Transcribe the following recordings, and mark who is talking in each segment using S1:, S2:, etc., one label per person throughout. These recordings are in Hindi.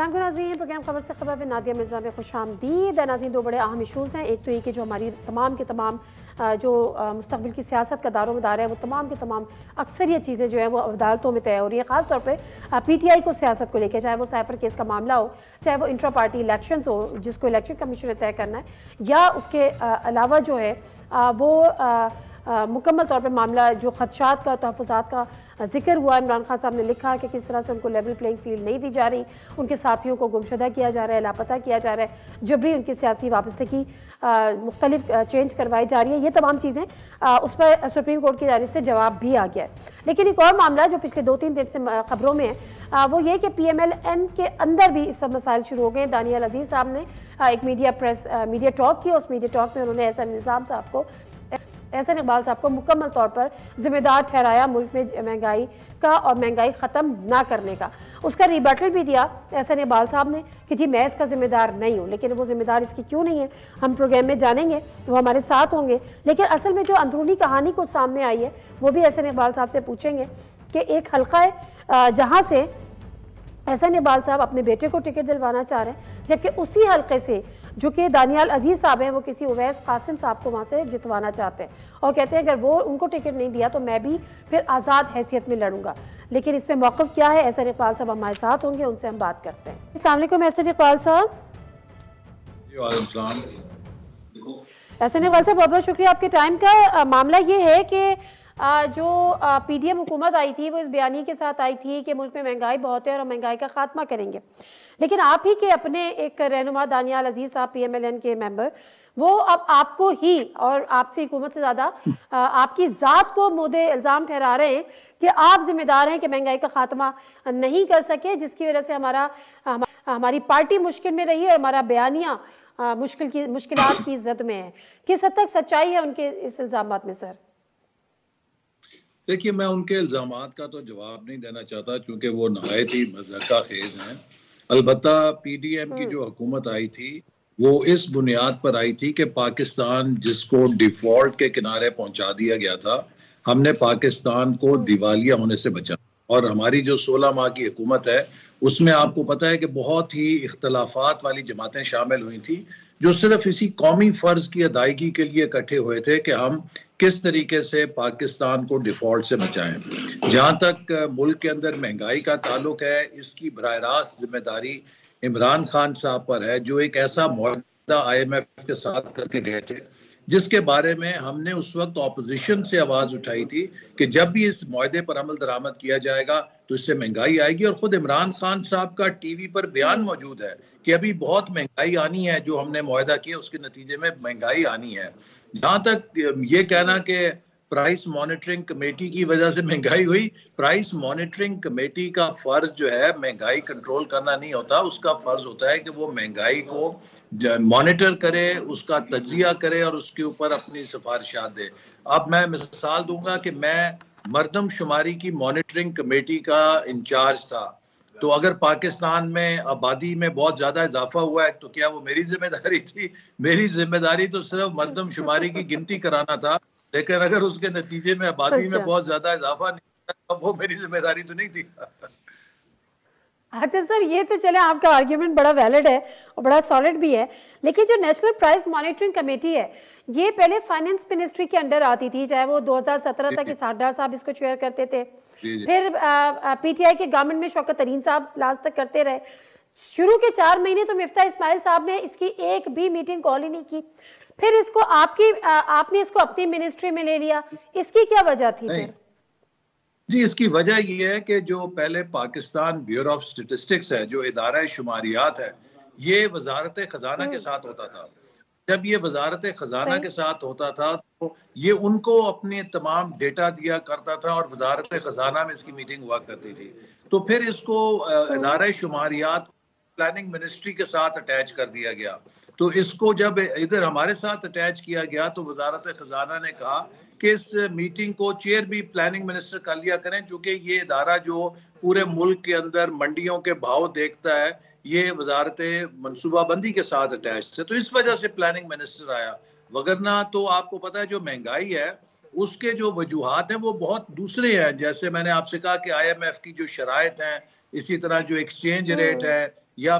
S1: अस्सलाम नाज़रीन, प्रोग्राम खबर से खबर में नादिया मिर्ज़ा में खुशामदीद। नाज़रीन, दो बड़े अहम इशूज़ हैं। एक तो ये कि जो हमारी तमाम के तमाम जो मुस्तक़बिल की सियासत का दारोमदार है, वो तमाम के तमाम अक्सर ये चीज़ें जो है वो अदालतों में तय हो रही है। ख़ास तौर पे PTI को सियासत को लेकर, चाहे वो साइफर केस का मामला हो, चाहे वो इंट्रा पार्टी इलेक्शन हो जिसको इलेक्शन कमीशन ने तय करना है, या उसके अलावा जो है वो मुकम्मल तौर पर मामला जो खदशात का, तहफ़्फ़ुज़ात का जिक्र हुआ। इमरान खान साहब ने लिखा कि किस तरह से उनको लेवल प्लेइंग फील्ड नहीं दी जा रही, उनके साथियों को गुमशुदा किया जा रहा है, लापता किया जा रहा है, जबरी उनकी सियासी वाबस्तगी मुख्तलिफ चेंज करवाई जा रही है। ये तमाम चीज़ें उस पर सुप्रीम कोर्ट की जानिब से जवाब भी आ गया है। लेकिन एक और मामला जो पिछले 2-3 दिन से खबरों में है वो ये कि PMLN के अंदर भी इस सब मसाइल शुरू हो गए। दानियाल अजीज़ साहब ने एक मीडिया टॉक किया। उस मीडिया टॉक में उन्होंने एहसन इकबाल साहब को मुकम्मल तौर पर जिम्मेदार ठहराया मुल्क में महंगाई का और महंगाई ख़त्म ना करने का। उसका रिबटल भी दिया एहसन इकबाल साहब ने कि जी मैं इसका जिम्मेदार नहीं हूँ। लेकिन वो जिम्मेदार इसकी क्यों नहीं है, हम प्रोग्राम में जानेंगे, वो हमारे साथ होंगे। लेकिन असल में जो अंदरूनी कहानी को सामने आई है वो भी एहसन इकबाल साहब से पूछेंगे कि एक हल्का है जहाँ से एहसन इकबाल साहब अपने बेटे को टिकट दिलवाना चाह रहे हैं, जबकि उसी हल्के से जो कि दानियाल अजीज़ साहब हैं वो किसी उवैस कासिम साहब को वहाँ से जितवाना चाहते हैं और कहते हैं अगर वो उनको टिकट नहीं दिया तो मैं भी फिर आज़ाद हैसियत में लड़ूंगा। लेकिन इसमें मौक़िफ़ क्या है, एहसन इकबाल साहब हमारे साथ होंगे, उनसे हम बात करते हैं। अस्सलाम वालेकुम एहसन इकबाल साहब। एहसन इकबाल साहब, बहुत बहुत शुक्रिया आपके टाइम का। मामला ये है कि जो PDM हुकूमत आई थी वो इस बयानी के साथ आई थी कि मुल्क में महंगाई बहुत है और महंगाई का खात्मा करेंगे। लेकिन आप ही के अपने एक रहनुमा दानियाल अजीज़ साहब PMLN के मेंबर, वो अब आपको ही और आपसे हुकूमत से ज़्यादा आपकी ज़ात को मुद्दे इल्ज़ाम ठहरा रहे हैं कि आप जिम्मेदार हैं कि महंगाई का खात्मा नहीं कर सके, जिसकी वजह से हमारी पार्टी मुश्किल में रही और हमारा बयानिया मुश्किलात की ज़द में है। किस हद तक सच्चाई है उनके इस इल्ज़ामात में सर?
S2: देखिए, मैं उनके इल्ज़ामात का तो जवाब नहीं देना चाहता क्योंकि वो नहायत ही मज़ाक़ा खेज़ हैं। अलबत्ता PDM की जो हुकूमत आई थी वो इस बुनियाद पर आई थी कि पाकिस्तान जिसको डिफ़ॉल्ट के किनारे पहुंचा दिया गया था, हमने पाकिस्तान को दिवालिया होने से बचा। और हमारी जो 16 माह की हुकूमत है उसमें आपको पता है कि बहुत ही इख्तलाफात वाली जमातें शामिल हुई थी जो सिर्फ इसी कौमी फ़र्ज़ की अदायगी के लिए इकट्ठे हुए थे कि हम किस तरीके से पाकिस्तान को डिफ़ॉल्ट से बचाएं। जहाँ तक मुल्क के अंदर महंगाई का ताल्लुक है, इसकी बराह रास्त जिम्मेदारी इमरान खान साहब पर है, जो एक ऐसा मुआहदा IMF के साथ करके गए थे जिसके बारे में हमने उस वक्त ऑपोजिशन से आवाज़ उठाई थी कि जब भी इस मुआहदे पर अमल दरामद किया जाएगा तो इससे महंगाई आएगी। और ख़ुद इमरान खान साहब का TV पर बयान मौजूद है कि अभी बहुत महंगाई आनी है, जो हमने मुआहदा किया उसके नतीजे में महंगाई आनी है। जहाँ तक ये कहना कि प्राइस मॉनिटरिंग कमेटी की वजह से महंगाई हुई, प्राइस मॉनिटरिंग कमेटी का फ़र्ज़ जो है महंगाई कंट्रोल करना नहीं होता, उसका फ़र्ज़ होता है कि वो महंगाई को मॉनिटर करे, उसका तज्जिया करे और उसके ऊपर अपनी सिफारिशात दे। अब मैं मिसाल दूंगा कि मैं मरदमशुमारी की मॉनिटरिंग कमेटी का इंचार्ज था, तो अगर पाकिस्तान में आबादी में बहुत ज़्यादा इजाफा हुआ है तो क्या वो मेरी जिम्मेदारी थी? मेरी जिम्मेदारी तो सिर्फ मरदमशुमारी की गिनती कराना था। लेकिन अगर उसके नतीजे में आबादी में बहुत ज़्यादा इजाफा नहीं हुआ, वो मेरी जिम्मेदारी तो नहीं थी।
S1: अच्छा सर, ये तो चले आपका आर्ग्यूमेंट बड़ा वैलिड है और बड़ा सॉलिड भी है। लेकिन जो नेशनल प्राइस मॉनिटरिंग कमेटी है ये पहले फाइनेंस मिनिस्ट्री के अंडर आती थी, चाहे वो 2017 तक इसारदार साहब इसको चेयर करते थे, फिर PTI के गवर्नमेंट में शौकत तरीन साहब लास्ट तक करते रहे। शुरू के 4 महीने तो मिफ्ता इस्माइल साहब ने इसकी एक भी मीटिंग कॉल ही नहीं की, फिर इसको आपने इसको अपनी मिनिस्ट्री में ले लिया, इसकी क्या वजह थी फिर?
S2: जी, इसकी वजह यह है कि जो पहले पाकिस्तान ब्यूरो ऑफ स्टेटिस्टिक्स है, जो इदारा शुमारियात है, ये वजारत खजाना के साथ होता था। जब ये वजारत खजाना के साथ होता था तो ये उनको अपने तमाम डेटा दिया करता था और वजारत खजाना में इसकी मीटिंग हुआ करती थी। तो फिर इसको इदारा शुमारियात प्लानिंग मिनिस्ट्री के साथ अटैच कर दिया गया। तो इसको जब इधर हमारे साथ अटैच किया गया तो वजारत खजाना ने कहा कि इस मीटिंग को चेयर भी प्लानिंग मिनिस्टर कर लिया करें, क्योंकि ये इदारा जो पूरे मुल्क के अंदर मंडियों के भाव देखता है, ये वजारत मनसूबाबंदी के साथ अटैच है। तो इस वजह से प्लानिंग मिनिस्टर आया, वगरना तो आपको पता है जो महंगाई है उसके जो वजूहात हैं वो बहुत दूसरे हैं। जैसे मैंने आपसे कहा कि IMF की जो शराइत हैं, इसी तरह जो एक्सचेंज रेट है, या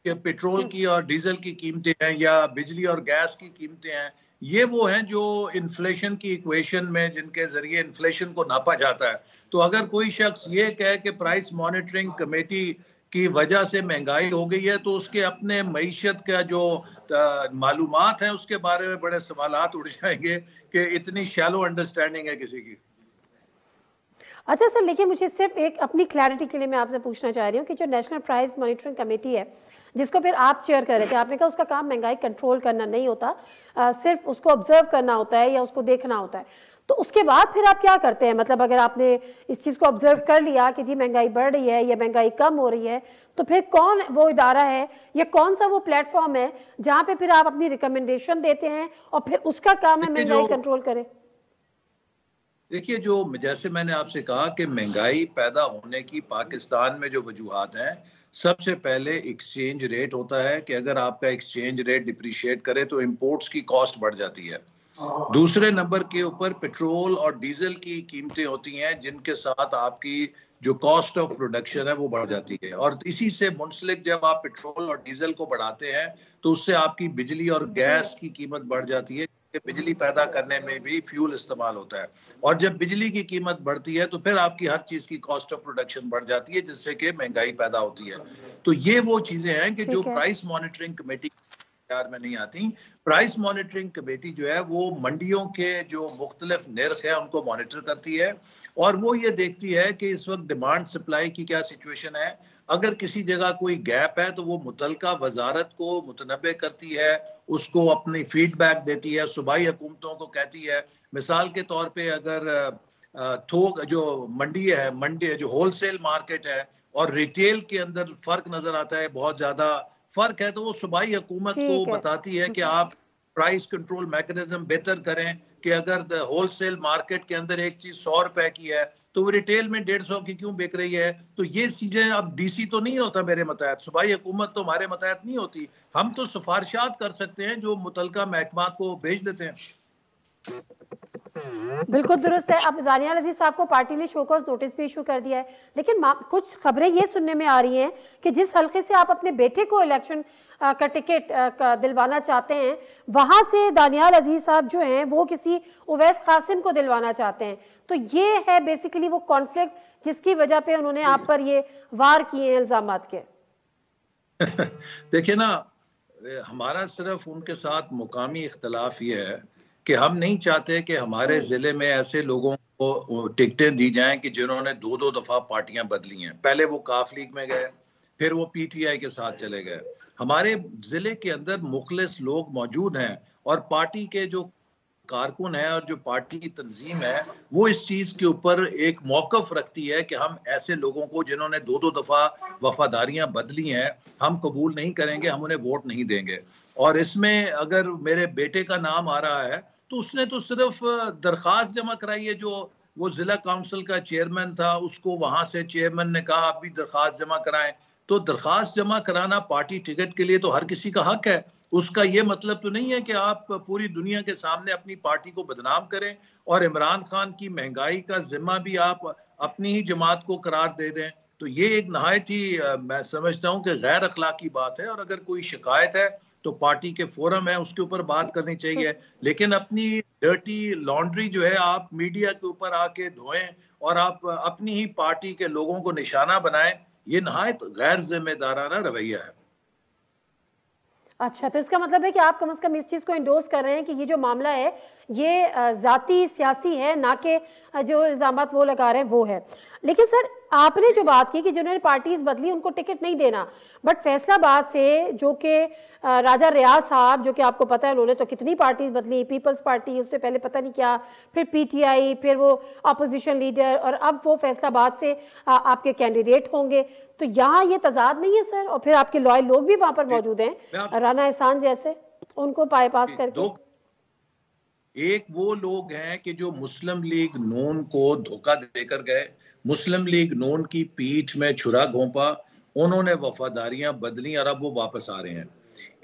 S2: पेट्रोल की और डीजल की कीमतें हैं या बिजली और गैस की कीमतें हैं, ये वो हैं जो इन्फ्लेशन की इक्वेशन में जिनके जरिए इन्फ्लेशन को नापा जाता है। तो अगर कोई शख्स ये कहे कि प्राइस मॉनिटरिंग कमेटी की वजह से महंगाई हो गई है, तो उसके अपने मईशत का जो मालूमात है उसके बारे में बड़े सवालात उठ जाएंगे कि इतनी शैलो अंडरस्टैंडिंग है किसी की।
S1: अच्छा सर, लेकिन मुझे सिर्फ एक अपनी क्लैरिटी के लिए मैं आपसे पूछना चाह रही हूँ कि जो नेशनल प्राइस मॉनिटरिंग कमेटी है, जिसको फिर आप चेयर कर रहे थे, आपने कहा उसका काम महंगाई कंट्रोल करना नहीं होता, सिर्फ उसको ऑब्जर्व करना होता है या उसको देखना होता है, तो उसके बाद फिर आप क्या करते हैं? मतलब अगर आपने इस चीज़ को ऑब्जर्व कर लिया कि जी महंगाई बढ़ रही है या महंगाई कम हो रही है, तो फिर कौन वो इदारा है या कौन सा वो प्लेटफॉर्म है जहाँ पे फिर आप अपनी रिकमेंडेशन देते हैं और फिर उसका काम है महंगाई कंट्रोल करे?
S2: देखिए, जो जैसे मैंने आपसे कहा कि महंगाई पैदा होने की पाकिस्तान में जो वजूहात हैं, सबसे पहले एक्सचेंज रेट होता है कि अगर आपका एक्सचेंज रेट डिप्रिशिएट करे तो इंपोर्ट्स की कॉस्ट बढ़ जाती है। दूसरे नंबर के ऊपर पेट्रोल और डीजल की कीमतें होती हैं जिनके साथ आपकी जो कॉस्ट ऑफ प्रोडक्शन है वो बढ़ जाती है, और इसी से मुंसलिक जब आप पेट्रोल और डीजल को बढ़ाते हैं तो उससे आपकी बिजली और गैस की कीमत बढ़ जाती है। बिजली पैदा करने में भी फ्यूल इस्तेमाल होता है, और जब बिजली की कीमत बढ़ती है तो फिर आपकी हर चीज की कॉस्ट ऑफ प्रोडक्शन बढ़ जाती है, जिससे कि महंगाई पैदा होती है। तो ये वो चीजें हैं कि जो प्राइस मॉनिटरिंग कमेटी में नहीं आती। प्राइस मॉनिटरिंग कमेटी जो है वो मंडियों के जो मुख्तलिफ निर्ख है उनको मॉनिटर करती है, और वो ये देखती है कि इस वक्त डिमांड सप्लाई की क्या सिचुएशन है। अगर किसी जगह कोई गैप है तो वो मुतलका वजारत को मुतनबे करती है, उसको अपनी फीडबैक देती है, सूबाई हुकूमतों को कहती है। मिसाल के तौर पे अगर थोक जो मंडी जो होलसेल मार्केट है और रिटेल के अंदर फर्क नजर आता है, बहुत ज्यादा फर्क है, तो वो सूबाई हुकूमत को बताती है कि आप प्राइस कंट्रोल मैकेनिज्म बेहतर करें कि अगर होलसेल मार्केट के अंदर एक चीज 100 रुपए की है तो वो रिटेल में 150 की क्यों बिक रही है। तो ये चीजें अब डीसी तो नहीं होता मेरे मतहत, सूबाई हुकूमत तो हमारे मतहत नहीं होती, हम तो सिफारिशात कर सकते हैं जो मुतलका महकमा को भेज देते हैं।
S1: बिल्कुल दुरुस्त है। अब दानियाल अजीज साहब को पार्टी ने शोकॉज नोटिस भी इशू कर दिया है, लेकिन कुछ खबरें ये सुनने में आ रही हैं कि जिस हल्के से आप अपने बेटे को इलेक्शन का टिकट दिलवाना चाहते हैं, वहां से दानियाल अजीज साहब जो हैं वो किसी उवैस कासिम को दिलवाना चाहते हैं। तो ये है बेसिकली वो कॉन्फ्लिक्ट जिसकी वजह पे उन्होंने आप पर ये वार किए हैं इल्जामात के।
S2: देखिए ना, हमारा सिर्फ उनके साथ मुकामी इख्तलाफ ये है कि हम नहीं चाहते कि हमारे जिले में ऐसे लोगों को टिकटें दी जाएं कि जिन्होंने 2-2 दफा पार्टियां बदली हैं। पहले वो काफ लीग में गए, फिर वो पीटीआई के साथ चले गए। हमारे जिले के अंदर मुखलिस लोग मौजूद हैं, और पार्टी के जो कारकुन है और जो पार्टी की तंजीम है वो इस चीज के ऊपर एक मौकफ रखती है कि हम ऐसे लोगों को जिन्होंने 2-2 दफा वफादारियां बदली हैं हम कबूल नहीं करेंगे, हम उन्हें वोट नहीं देंगे। और इसमें अगर मेरे बेटे का नाम आ रहा है तो उसने तो सिर्फ दरखास्त जमा कराई है, जो वो जिला काउंसिल का चेयरमैन था, उसको वहां से चेयरमैन ने कहा आप भी दरखास्त जमा कराएं। तो दरखास्त जमा कराना पार्टी टिकट के लिए तो हर किसी का हक है। उसका ये मतलब तो नहीं है कि आप पूरी दुनिया के सामने अपनी पार्टी को बदनाम करें और इमरान खान की महंगाई का जिम्मा भी आप अपनी ही जमात को करार दे दें। तो ये एक नहायत ही मैं समझता हूं कि गैर अखलाकी बात है, और अगर कोई शिकायत है तो पार्टी के फोरम है उसके ऊपर बात करनी चाहिए, लेकिन अपनी डर्टी लॉन्ड्री जो है आप मीडिया के ऊपर आके धोएं और आप अपनी ही पार्टी के लोगों को निशाना बनाएं, ये नहायत गैर जिम्मेदाराना रवैया है।
S1: अच्छा, तो इसका मतलब है कि आप कम से कम इस चीज़ को इंडोर्स कर रहे हैं कि ये जो मामला है ये ज़ाती सियासी है, ना कि जो इल्ज़ामात वो लगा रहे हैं वो है। लेकिन सर आपने जो बात की कि जिन्होंने पार्टीज बदली उनको टिकट नहीं देना, बट फैसलाबाद से जो कि राजा रियाज साहब, जो कि आपको पता है उन्होंने तो कितनी पार्टीज बदली, पीपल्स पार्टी, उससे पहले पता नहीं क्या, फिर पीटीआई, फिर वो अपोजिशन लीडर, और अब वो फैसलाबाद से आपके कैंडिडेट होंगे। तो यहाँ ये तजाद नहीं है सर? और फिर आपके लॉयल लोग भी वहां पर मौजूद हैं, राना एहसान जैसे, उनको बाईपास करके।
S2: एक वो लोग हैं कि जो मुस्लिम लीग नून को धोखा देकर गए, मुस्लिम लीग नून की पीठ में छुरा घोंपा, उन्होंने वफादारियां बदली और अब वो वापस आ रहे हैं।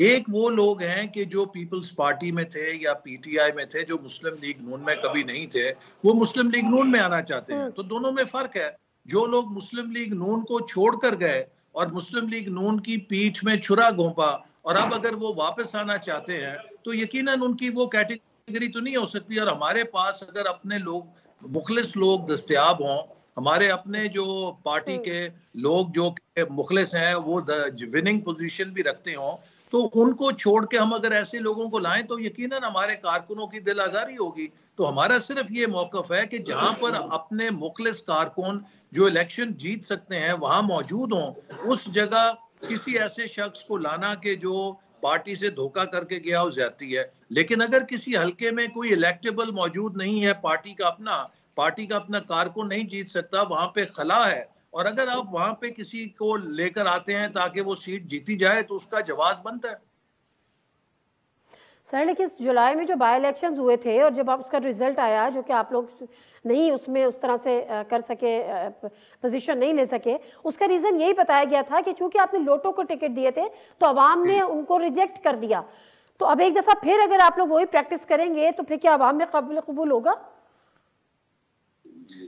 S2: एक वो लोग हैं कि जो पीपल्स पार्टी में थे या पीटीआई में थे, जो मुस्लिम लीग नून में कभी नहीं थे, वो मुस्लिम लीग नून में आना चाहते हैं। तो दोनों में फर्क है। जो लोग मुस्लिम लीग नून को छोड़कर गए और मुस्लिम लीग नून की पीठ में छुरा घोंपा, और अब अगर वो वापस आना चाहते हैं तो यकीनन उनकी वो कैटेगरी तो नहीं हो सकती। और हमारे पास अगर अपने लोग, मुखलिस लोग दस्तयाब हों, हमारे अपने जो पार्टी के लोग जो मुखलिस हैं, वो विनिंग पोजीशन भी रखते हों, तो उनको छोड़ के हम अगर ऐसे लोगों को लाएं तो यकीनन हमारे कारकुनों की दिल आजारी होगी। तो हमारा सिर्फ ये मौकफ है कि जहां पर अपने मुखलिस कारकुन जो इलेक्शन जीत सकते हैं वहां मौजूद हों, उस जगह किसी ऐसे शख्स को लाना कि जो पार्टी से धोखा करके गया हो जाती है। लेकिन अगर किसी हलके में कोई इलेक्टेबल मौजूद नहीं है, पार्टी का अपना कारकुन नहीं जीत सकता, वहां पे खला है, और अगर आप वहां पे किसी को लेकर आते हैं ताकि वो सीट जीती जाए तो उसका जवाब बनता है।
S1: सर लेकिन जुलाई में जो बाई इलेक्शन हुए थे और जब आप उसका रिजल्ट आया, जो कि आप लोग नहीं उसमें उस तरह से कर सके, पोजीशन नहीं ले सके, उसका रीज़न यही बताया गया था कि चूंकि आपने लोटो को टिकट दिए थे तो अवाम ने उनको रिजेक्ट कर दिया। तो अब एक दफ़ा फिर अगर आप लोग वही प्रैक्टिस करेंगे तो फिर क्या अवाम में कबूल होगा?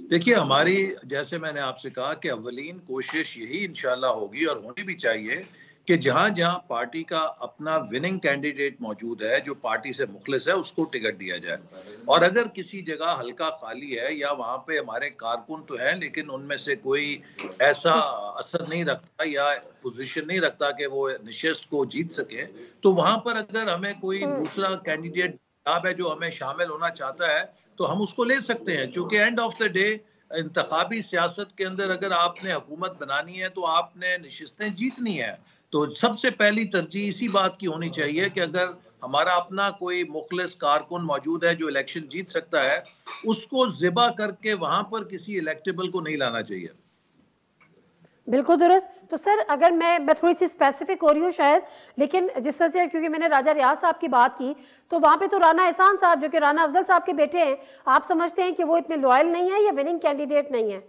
S2: देखिए, हमारी, जैसे मैंने आपसे कहा कि अव्वलीन कोशिश यही इंशाल्लाह होगी और होनी भी चाहिए कि जहां जहां पार्टी का अपना विनिंग कैंडिडेट मौजूद है, जो पार्टी से मुखलिस है, उसको टिकट दिया जाए। और अगर किसी जगह हल्का खाली है या वहां पे हमारे कारकुन तो हैं लेकिन उनमें से कोई ऐसा असर नहीं रखता या पोजीशन नहीं रखता कि वो निशस्त को जीत सके, तो वहां पर अगर हमें कोई दूसरा कैंडिडेट है जो हमें शामिल होना चाहता है तो हम उसको ले सकते हैं। क्योंकि एंड ऑफ द डे इंतखाबी सियासत के अंदर अगर आपने हुकूमत बनानी है तो आपने नशिस्तें जीतनी है। तो सबसे पहली तरजीह इसी बात की होनी चाहिए कि अगर हमारा अपना कोई मुखलिस कारकुन मौजूद है जो इलेक्शन जीत सकता है, उसको ज़िबा करके वहां पर किसी इलेक्टेबल को नहीं लाना चाहिए।
S1: बिल्कुल दुरुस्त। तो सर अगर मैं थोड़ी सी स्पेसिफिक हो रही हूँ शायद, लेकिन जिस तरह से, क्योंकि मैंने राजा रियाज साहब की बात की, तो वहाँ पे तो राना एहसान साहब जो कि राना अफजल साहब के बेटे हैं, आप समझते हैं कि वो इतने लॉयल नहीं है या विनिंग कैंडिडेट नहीं है?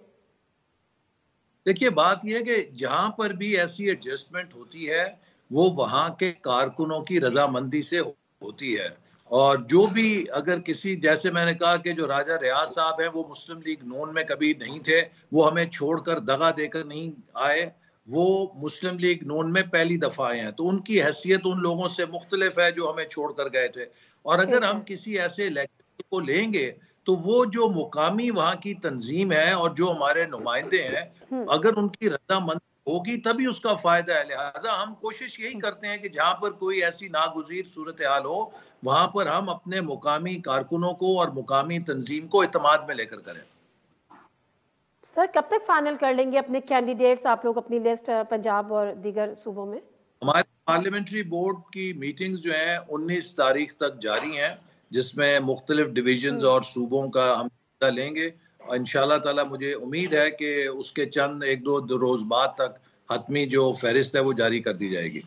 S2: देखिए, बात यह है कि जहां पर भी ऐसी एडजस्टमेंट होती है वो वहां के कारकुनों की रजामंदी से होती है। और जो भी, अगर किसी, जैसे मैंने कहा कि जो राजा रियाज साहब हैं वो मुस्लिम लीग नून में कभी नहीं थे, वो हमें छोड़कर दगा देकर नहीं आए, वो मुस्लिम लीग नून में पहली दफा आए हैं, तो उनकी हैसियत उन लोगों से मुख्तलिफ है जो हमें छोड़कर गए थे। और अगर हम किसी ऐसे इलेक्शन को लेंगे तो वो जो मुकामी वहां की तंजीम है और जो हमारे नुमाइंदे हैं, अगर उनकी रजामंदी होगी तभी उसका फायदा है। लिहाजा हम कोशिश यही करते हैं कि जहां पर कोई ऐसी नागुज़ीर सूरत हाल हो, वहां पर हम अपने मुकामी कारकुनों को और मुकामी तंजीम को इत्मीनान में लेकर करें।
S1: सर कब तक फाइनल कर लेंगे अपने कैंडिडेट्स आप लोग, अपनी लिस्ट पंजाब और दीगर सूबों में?
S2: हमारे पार्लियामेंट्री बोर्ड की मीटिंग्स जो है 19 तारीख तक जारी हैं, जिसमें मुख्तलिफ डिवीजन और सूबों का हम हिस्सा लेंगे। इंशाल्लाह ताला मुझे उम्मीद है कि उसके चंद एक दो रोज बाद तक हतमी जो फहरिस्त है वो जारी कर दी जाएगी।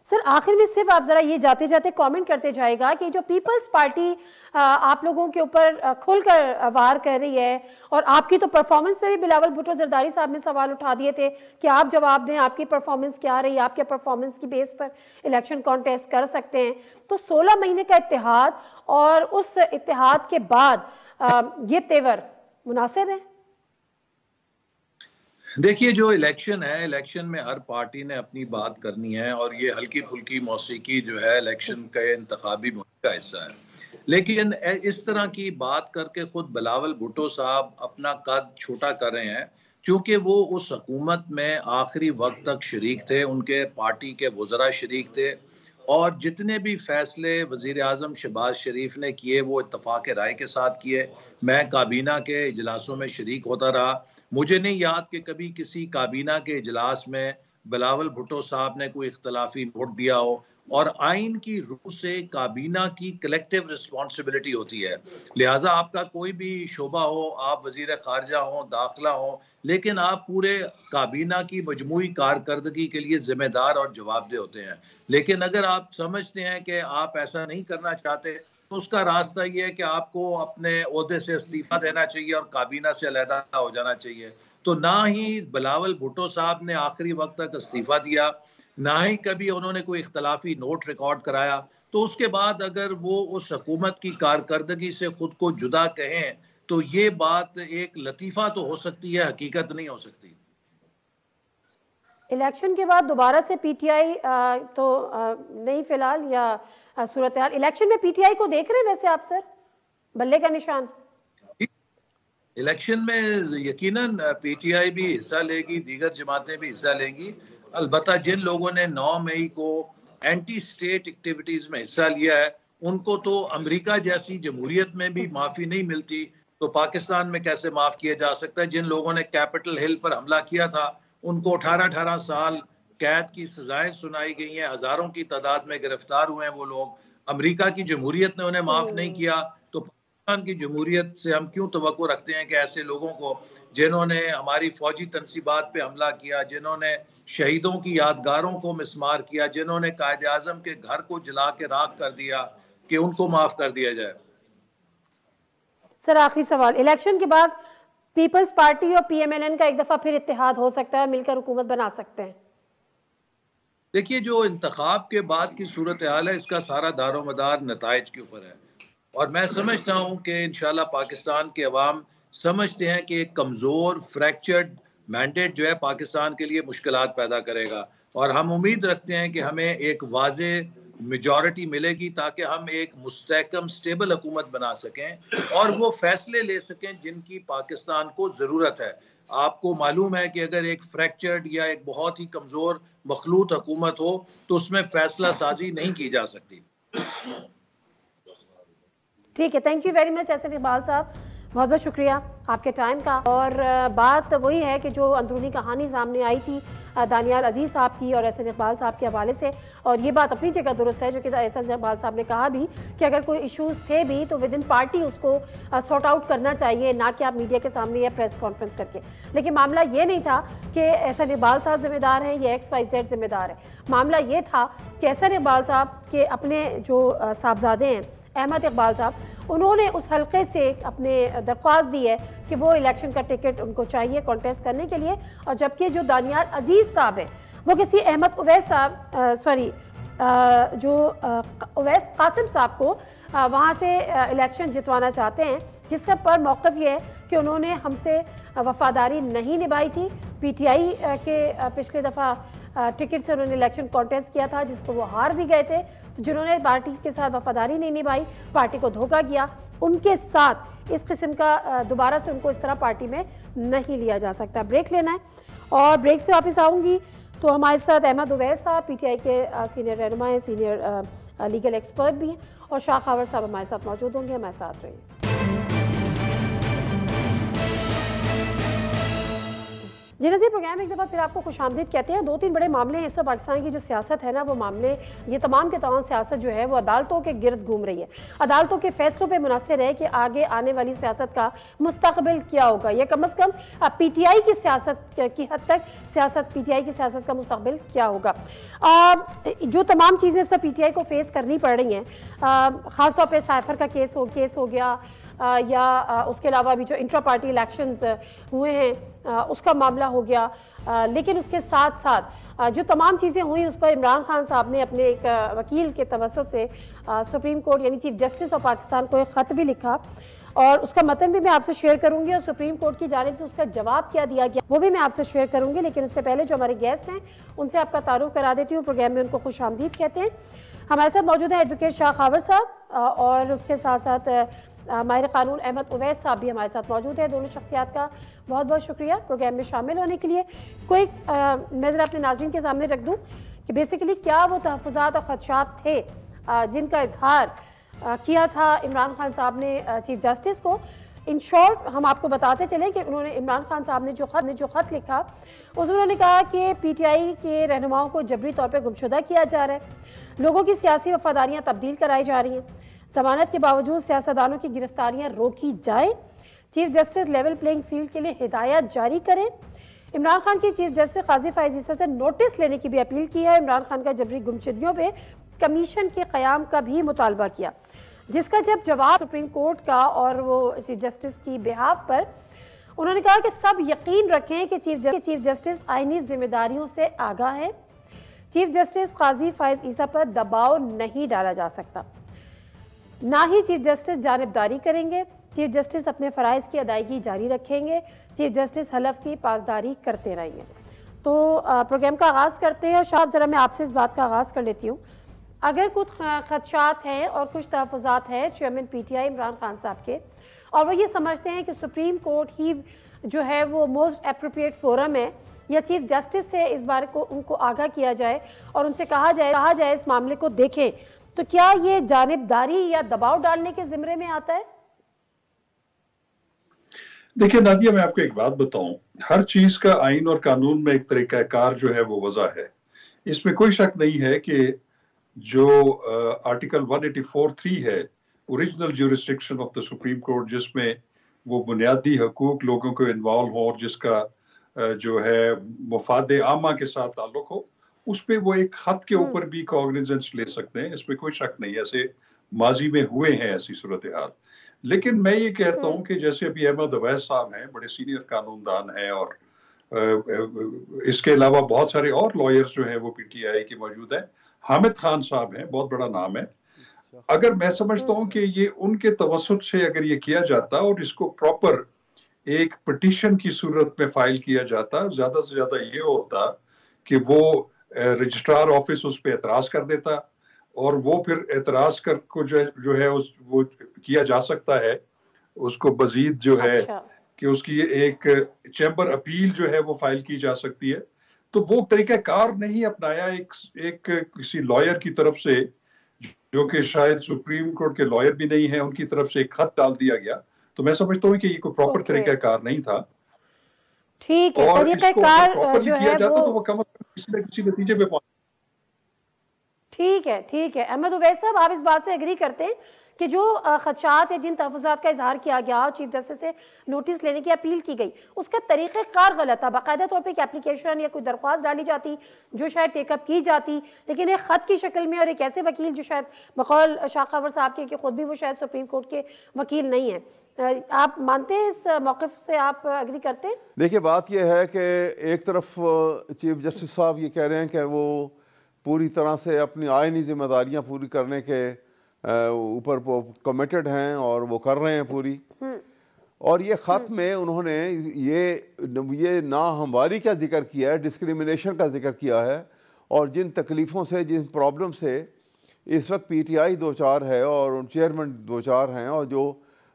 S1: सर आखिर में सिर्फ आप जरा ये जाते जाते कमेंट करते जाएगा कि जो पीपल्स पार्टी आप लोगों के ऊपर खुलकर वार कर रही है, और आपकी तो परफॉर्मेंस पे भी बिलावल भुट्टो जरदारी साहब ने सवाल उठा दिए थे कि आप जवाब दें, आपकी परफॉर्मेंस क्या रही, आपके परफॉर्मेंस की बेस पर इलेक्शन कॉन्टेस्ट कर सकते हैं। तो 16 महीने का इत्तेहाद और उस इत्तेहाद के बाद ये तेवर मुनासिब है?
S2: देखिए, जो इलेक्शन है, इलेक्शन में हर पार्टी ने अपनी बात करनी है और ये हल्की फुल्की मौसीकी जो है इलेक्शन के इंतखाबी मुहिम का हिस्सा है। लेकिन इस तरह की बात करके खुद बिलावल भुट्टो साहब अपना कद छोटा कर रहे हैं, क्योंकि वो उस हुकूमत में आखिरी वक्त तक शरीक थे, उनके पार्टी के वज़रा शरीक थे, और जितने भी फैसले वज़ीर आज़म शहबाज शरीफ ने किए वो इत्तफाक राय के साथ किए। मैं काबीना के इजलासों में शरीक होता रहा, मुझे नहीं याद कि कभी किसी काबीना के इजलास में बिलावल भुट्टो साहब ने कोई इख्तलाफी नोट दिया हो। और आइन की रूह से काबीना की कलेक्टिव रिस्पॉन्सिबिलिटी होती है। लिहाजा आपका कोई भी शोबा हो, आप वजीर खारजा हो, दाखिला हो, लेकिन आप पूरे काबीना की मजमूई कारकर्दगी के लिए जिम्मेदार और जवाबदेह होते हैं। लेकिन अगर आप समझते हैं कि आप ऐसा नहीं करना चाहते तो उसका रास्ता ये है कि आपको अपने ओहदे से इस्तीफा देना चाहिए और काबीना से अलहदा हो जाना चाहिए। तो ना ही बिलावल भुट्टो साहब ने आखिरी वक्त तक इस्तीफा दिया, ना ही कभी उन्होंने कोई इख्तलाफी नोट रिकॉर्ड कराया। तो उसके बाद अगर वो उस हुकूमत की कारकर्दगी से खुद को जुदा कहें तो ये बात एक लतीफ़ा तो हो सकती है, हकीकत नहीं हो सकती।
S1: इलेक्शन के बाद दोबारा से पीटीआई तो नहीं फिलहाल, या सूरत हाल इलेक्शन में पीटीआई को देख रहे हैं वैसे आप सर, बल्ले का निशान?
S2: इलेक्शन में यकीनन पीटीआई भी हिस्सा लेगी, दीगर जमातें भी हिस्सा लेंगी। अलबत्ता जिन लोगों ने 9 मई को एंटी स्टेट एक्टिविटीज में हिस्सा लिया है, उनको तो अमेरिका जैसी जमहूरियत में भी माफी नहीं मिलती, तो पाकिस्तान में कैसे माफ किया जा सकता है। जिन लोगों ने कैपिटल हिल पर हमला किया था, उनको 18-18 साल कैद की सजाएं सुनाई गई हैं, हजारों की तादाद में गिरफ्तार हुए हैं वो लोग। अमेरिका की जमहूरियत ने उन्हें माफ नहीं किया, तो पाकिस्तान की जमहूरियत से हम क्यों तवक्को रखते हैं कि ऐसे लोगों को, जिन्होंने हमारी फौजी तनसीबात पे हमला किया, जिन्होंने शहीदों की यादगारों को मिसमार किया, जिन्होंने कायदे आजम के घर को जला के राख कर दिया, कि उनको माफ कर दिया जाए।
S1: सर आखिरी सवाल, इलेक्शन के बाद पीपल्स पार्टी और पीएमएलएन का एक दफा फिर इत्तेहाद हो सकता है, मिलकर हुकूमत बना सकते हैं?
S2: देखिए, जो इंतखाब के बाद की सूरत हाल है, इसका सारा दारोमदार नताइज के ऊपर है, और मैं समझता हूँ कि इंशाल्लाह पाकिस्तान के अवाम समझते हैं कि एक कमज़ोर फ्रैक्चर्ड मैंडेट जो है पाकिस्तान के लिए मुश्किलात पैदा करेगा, और हम उम्मीद रखते हैं कि हमें एक वाज़े मेजॉरिटी मिलेगी ताकि हम एक मुस्तहकम स्टेबल हुकूमत बना सकें और वो फैसले ले सकें जिनकी पाकिस्तान को ज़रूरत है। आपको मालूम है कि अगर एक फ्रैक्चर्ड या एक बहुत ही कमज़ोर मखलूत हुकूमत हो तो उसमें फैसला साजी नहीं की जा सकती।
S1: ठीक है, thank you very much Ahsan Iqbal साहब, बहुत बहुत शुक्रिया आपके टाइम का। और बात वही है कि जो अंदरूनी कहानी सामने आई थी दानियाल अजीज़ साहब की और एहसन इकबाल साहब के हवाले से, और ये बात अपनी जगह दुरुस्त है जो कि एहसन इकबाल साहब ने कहा भी कि अगर कोई इश्यूज़ थे भी तो विद इन पार्टी उसको सॉर्ट आउट करना चाहिए, ना कि आप मीडिया के सामने या प्रेस कॉन्फ्रेंस करके। लेकिन मामला ये नहीं था कि एहसन इकबाल साहब जिम्मेदार हैं या XYZ जिम्मेदार है। मामला ये था कि एहसन इकबाल साहब के अपने जो साहबजादे हैं अहमद इकबाल साहब, उन्होंने उस हल्के से अपने दरख्वास्त दी है कि वो इलेक्शन का टिकट उनको चाहिए कॉन्टेस्ट करने के लिए, और जबकि जो दानियाल अजीज़ साहब है वो किसी अहमद उवैस साहब जो उवैस कासिम साहब को वहाँ से इलेक्शन जितवाना चाहते हैं, जिसका पर मौक़िफ़ ये है कि उन्होंने हमसे वफादारी नहीं निभाई थी। PTI के पिछले दफ़ा टिकट से उन्होंने इलेक्शन कॉन्टेस्ट किया था जिसको वो हार भी गए थे, तो जिन्होंने पार्टी के साथ वफादारी नहीं निभाई, पार्टी को धोखा किया, उनके साथ इस किस्म का दोबारा से उनको इस तरह पार्टी में नहीं लिया जा सकता। ब्रेक लेना है और ब्रेक से वापस आऊँगी तो हमारे साथ अहमद उवैस साहब PTI के सीनियर रहनुमा हैं, सीनियर लीगल एक्सपर्ट भी हैं, और शाह खावर साहब हमारे साथ मौजूद होंगे। हमारे साथ रहिए। जी नज़ीर, प्रोग्राम में एक दफ़ा फिर आपको खुशामदीद कहते हैं। 2-3 बड़े मामले हैं इस वक्त पाकिस्तान की जो सियासत है ना, वो मामले, ये तमाम के तमाम सियासत जो है वो अदालतों के गिर्द घूम रही है। अदालतों के फैसलों पे मुनहसर है कि आगे आने वाली सियासत का मुस्तकबिल क्या होगा, या कम अज़ कम PTI की सियासत की हद तक PTI की सियासत का मुस्तकबिल क्या होगा। जो तमाम चीज़ें सब PTI को फेस करनी पड़ रही हैं, ख़ासतौर पर साइफर का केस हो गया, या उसके अलावा भी जो इंट्रा पार्टी इलेक्शंस हुए हैं उसका मामला हो गया, लेकिन उसके साथ साथ जो तमाम चीज़ें हुई उस पर इमरान खान साहब ने अपने एक वकील के तवस्सुत से सुप्रीम कोर्ट यानी चीफ जस्टिस ऑफ पाकिस्तान को एक ख़त भी लिखा, और उसका मतन भी मैं आपसे शेयर करूंगी, और सुप्रीम कोर्ट की जानिब से उसका जवाब क्या दिया गया वो भी मैं आपसे शेयर करूंगी। लेकिन उससे पहले जो हमारे गेस्ट हैं उनसे आपका तारुफ करा देती हूँ। प्रोग्राम में उनको खुशामदीद कहते हैं। हमारे साथ मौजूद है एडवोकेट शाह खावर साहब, और उसके साथ साथ माहिर कानून अहमद उवैस साहब भी हमारे साथ मौजूद है। दोनों शख्सियात का बहुत बहुत शुक्रिया प्रोग्राम में शामिल होने के लिए। कोई मैं ज़रा अपने नाज़रीन के सामने रख दूं कि बेसिकली क्या वो तहफ़्फ़ुज़ात और ख़दशात थे जिनका इजहार किया था इमरान खान साहब ने चीफ जस्टिस को। इन शॉर्ट हम आपको बताते चले कि उन्होंने इमरान खान साहब ने जो ख़त लिखा उसमें उन्होंने कहा कि PTI के रहनुमाओं को जबरी तौर पर गुमशुदा किया जा रहा है, लोगों की सियासी वफादारियाँ तब्दील कराई जा रही हैं, ज़मानत के बावजूद सियासतदानों की गिरफ्तारियाँ रोकी जाए, chief justice level playing field के लिए हिदायत जारी करें। इमरान खान की चीफ जस्टिस काजी फायज़ ईसा से नोटिस लेने की भी अपील की है। इमरान खान का जबरी गुमशुदगियों पे कमीशन के क़याम का भी मुतालबा किया, जिसका जब जवाब सुप्रीम कोर्ट का और वो चीफ जस्टिस की बिहाफ पर उन्होंने कहा कि सब यकीन रखें कि चीफ जस्टिस आईनी जिम्मेदारियों से आगाह हैं, चीफ जस्टिस काजी फायज़ ईसा पर दबाव नहीं डाला जा सकता, ना ही चीफ जस्टिस जानिबदारी करेंगे, चीफ जस्टिस अपने फ़राइज़ की अदायगी जारी रखेंगे, चीफ जस्टिस हलफ की पासदारी करते रहेंगे। तो प्रोग्राम का आगाज़ करते हैं और शायद ज़रा मैं आपसे इस बात का आगाज़ कर लेती हूँ। अगर कुछ खदशात हैं और कुछ तहफ़्फ़ुज़ात हैं चेयरमैन पीटीआई इमरान खान साहब के, और वो ये समझते हैं कि सुप्रीम कोर्ट ही जो है वो मोस्ट एप्रोप्रिएट फोरम है, या चीफ जस्टिस से इस बारे को उनको आगाह किया जाए और उनसे कहा जाए इस मामले को देखें, तो क्या ये जानिबदारी या दबाव डालने के ज़िम्मे में आता है?
S3: देखिए नादिया, मैं आपको एक बात बताऊं, हर चीज का आइन और कानून में एक तरीकाकार जो है वो वजह है। इसमें कोई शक नहीं है कि जो आर्टिकल 184(3 है, original jurisdiction of the supreme court, जिसमें वो बुनियादी हकूक लोगों को इन्वॉल्व हो और जिसका जो है मुफाद आमा के साथ ताल्लुक हो, उस पर वो एक खत के ऊपर भी कॉग्निजेंस ले सकते हैं। इसमें कोई शक नहीं है, ऐसे माजी में हुए हैं ऐसी सूरत हाल। लेकिन मैं ये कहता हूं कि जैसे अभी अहमद अवैस साहब हैं, बड़े सीनियर कानूनदान हैं, और इसके अलावा बहुत सारे और लॉयर्स जो हैं वो पीटीआई के मौजूद हैं। हामिद खान साहब हैं, बहुत बड़ा नाम है। अगर मैं समझता हूं कि ये उनके तवस्सुत से अगर ये किया जाता और इसको प्रॉपर एक पिटीशन की सूरत में फाइल किया जाता, ज्यादा से ज्यादा ये होता कि वो रजिस्ट्रार ऑफिस उस पर एतराज कर देता, और वो फिर एतराज कर को जो है वो किया जा सकता है उसको मजीद जो है कि उसकी एक चैम्बर अपील जो है वो फाइल की जा सकती है। तो वो तरीकाकार नहीं अपनाया एक किसी लॉयर की तरफ से, जो कि शायद सुप्रीम कोर्ट के लॉयर भी नहीं है, उनकी तरफ से एक खत डाल दिया गया। तो मैं समझता हूँ कि ये कोई प्रॉपर तरीकाकार नहीं था।
S1: ठीक है, तरीकाकार जो है वो
S3: तो वो कम किसी न किसी नतीजे पे पहुंच।
S1: ठीक है अहमद उवैस साहब, आप इस बात से एग्री करते हैं कि जो खदशात या जिन तहफ़्फ़ुज़ात का इजहार किया गया, चीफ जस्टिस से नोटिस लेने की अपील की गई, उसका तरीक़ाकार गलत था। बाकायदा तौर पे एक एप्लीकेशन या कोई दरख्वास्त डाली जाती जो शायद टेकअप की जाती, लेकिन एक ख़त की शक्ल में, और एक ऐसे वकील जो शायद बकौल शाखावर साहब के कि खुद भी वो शायद सुप्रीम कोर्ट के वकील नहीं है। आप मानते हैं इस मौक़िफ़ से, आप एग्री करते हैं?
S4: देखिए, बात यह है कि एक तरफ चीफ जस्टिस साहब ये कह रहे हैं कि वो पूरी तरह से अपनी आइनी जिम्मेदारियाँ पूरी करने के ऊपर वो कमिटेड हैं और वो कर रहे हैं पूरी। और ये ख़त में उन्होंने ये नाहमवारी का जिक्र किया है, डिस्क्रिमिनेशन का जिक्र किया है, और जिन तकलीफ़ों से, जिन प्रॉब्लम से इस वक्त पीटीआई दो चार है और चेयरमैन दो चार हैं, और जो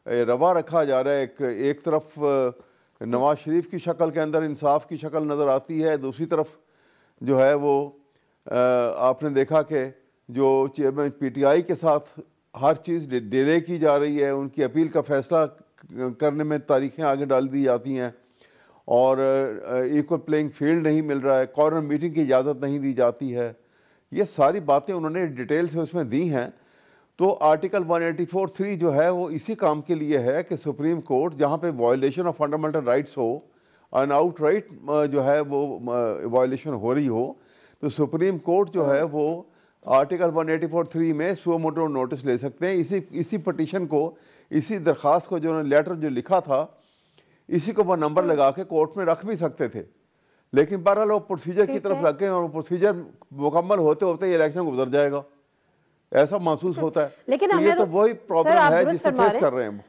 S4: रवा रखा जा रहा है, एक तरफ नवाज शरीफ की शक्ल के अंदर इंसाफ की शक्ल नज़र आती है, दूसरी तरफ जो है वो आपने देखा कि जो चेयरमैन पीटीआई के साथ हर चीज़ डिले की जा रही है, उनकी अपील का फैसला करने में तारीखें आगे डाल दी जाती हैं, और इक्वल प्लेइंग फील्ड नहीं मिल रहा है, कॉर्नर मीटिंग की इजाज़त नहीं दी जाती है। ये सारी बातें उन्होंने डिटेल से उसमें दी हैं। तो आर्टिकल 184(3 जो है वो इसी काम के लिए है कि सुप्रीम कोर्ट जहाँ पे वायलेशन ऑफ फंडामेंटल राइट्स हो, अन आउटराइट जो है वो वायलेशन हो रही हो, तो सुप्रीम कोर्ट जो है वो आर्टिकल 184(3 में सुओ मोटो नोटिस ले सकते हैं। इसी पटिशन को, इसी दरख्वास्त को, जो लेटर जो लिखा था, इसी को वो नंबर लगा के कोर्ट में रख भी सकते थे। लेकिन बहरहाल वो प्रोसीजर की तरफ लग गए, और प्रोसीजर मुकम्मल होते होते इलेक्शन गुजर जाएगा, ऐसा महसूस होता है।
S1: लेकिन
S4: तो ये तो वही प्रॉब्लम है जिसे फेस कर रहे हैं।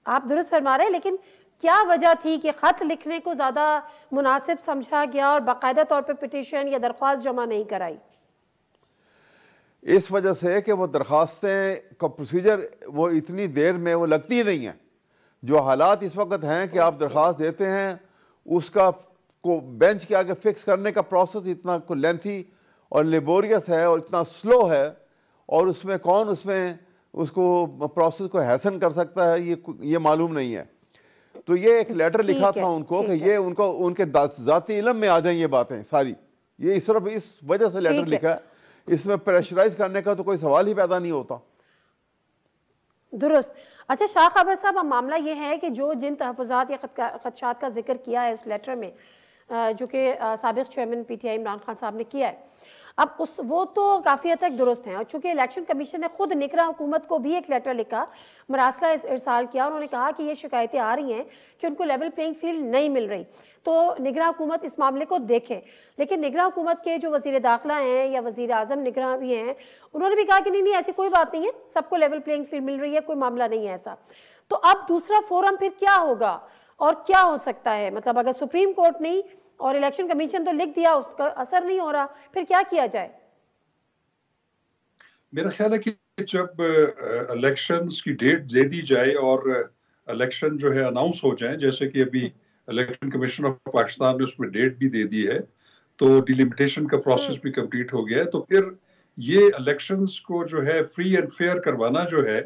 S1: आप दुरुस्त फरमा रहे हैं, लेकिन क्या वजह थी कि खत लिखने को ज्यादा मुनासिब समझा गया और बाकायदा तौर पे पिटीशन या दरख्वास्त जमा नहीं कराई?
S4: इस वजह से कि वो दरख्वास्तें का प्रोसीजर वो इतनी देर में वो लगती ही नहीं है। जो हालात इस वक्त हैं कि आप दरख्वास्त देते हैं, उसका को बेंच के आगे फिक्स करने का प्रोसेस इतना को लेंथी और लेबोरियस है और इतना स्लो है, और उसमें कौन उसमें उसको प्रोसेस को हैसन कर सकता है ये मालूम नहीं है। तो ये एक लेटर लिखा था उनको कि ये उनको उनके ज़ाती इल्म में आ जाए ये बातें सारी, ये सिर्फ इस वजह से लेटर लिखा है। इसमें प्रेशराइज करने का तो कोई सवाल ही पैदा नहीं होता।
S1: दुरुस्त। अच्छा शाह खबर साहब, अब मामला ये है कि जो जिन तहफ़्फ़ुज़ात या खदशात का जिक्र किया है उस लेटर में, जो कि साबिक़ चेयरमैन पीटीआई इमरान खान साहब ने किया है, अब वो तो काफ़ी हद तक दुरुस्त हैं। और चूँकि इलेक्शन कमीशन ने खुद निगरां हुकूमत को भी एक लेटर लिखा, मरासला इरसाल किया, उन्होंने कहा कि ये शिकायतें आ रही हैं कि उनको लेवल प्लेइंग फील्ड नहीं मिल रही, तो निगरां हुकूमत इस मामले को देखे। लेकिन निगरां हुकूमत के जो वज़ीर दाखिला हैं या वज़ीर आज़म निगरां भी हैं, उन्होंने भी कहा कि नहीं ऐसी कोई बात नहीं है, सबको लेवल प्लेइंग फील्ड मिल रही है, कोई मामला नहीं है ऐसा। तो अब दूसरा फोरम फिर क्या होगा और क्या हो सकता है? मतलब अगर सुप्रीम कोर्ट नहीं और इलेक्शन कमीशन तो लिख दिया, उसका असर नहीं हो रहा, फिर क्या किया जाए?
S3: मेरा ख्याल है कि जब इलेक्शंस की डेट दे दी जाए और इलेक्शन जो है अनाउंस हो जाए, जैसे कि अभी इलेक्शन कमीशन ऑफ पाकिस्तान ने उसमें डेट भी दे दी है, तो डिलिमिटेशन का प्रोसेस भी कंप्लीट हो गया है, तो फिर ये इलेक्शंस को जो है फ्री एंड फेयर करवाना जो है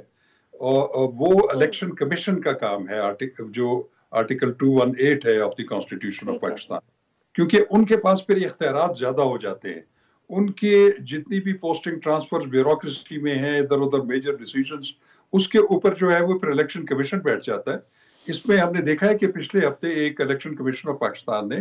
S3: और वो इलेक्शन कमीशन का काम है, जो आर्टिकल 218 है of the constitution of Pakistan, क्योंकि उनके पास फिर इख्तियारात ज्यादा हो जाते हैं। उनके जितनी भी पोस्टिंग ट्रांसफर ब्यूरोक्रेसी में है, इधर उधर मेजर डिसीजंस, उसके ऊपर जो है वो फिर इलेक्शन कमीशन बैठ जाता है। इसमें हमने देखा है कि पिछले हफ्ते एक इलेक्शन कमीशन ऑफ पाकिस्तान ने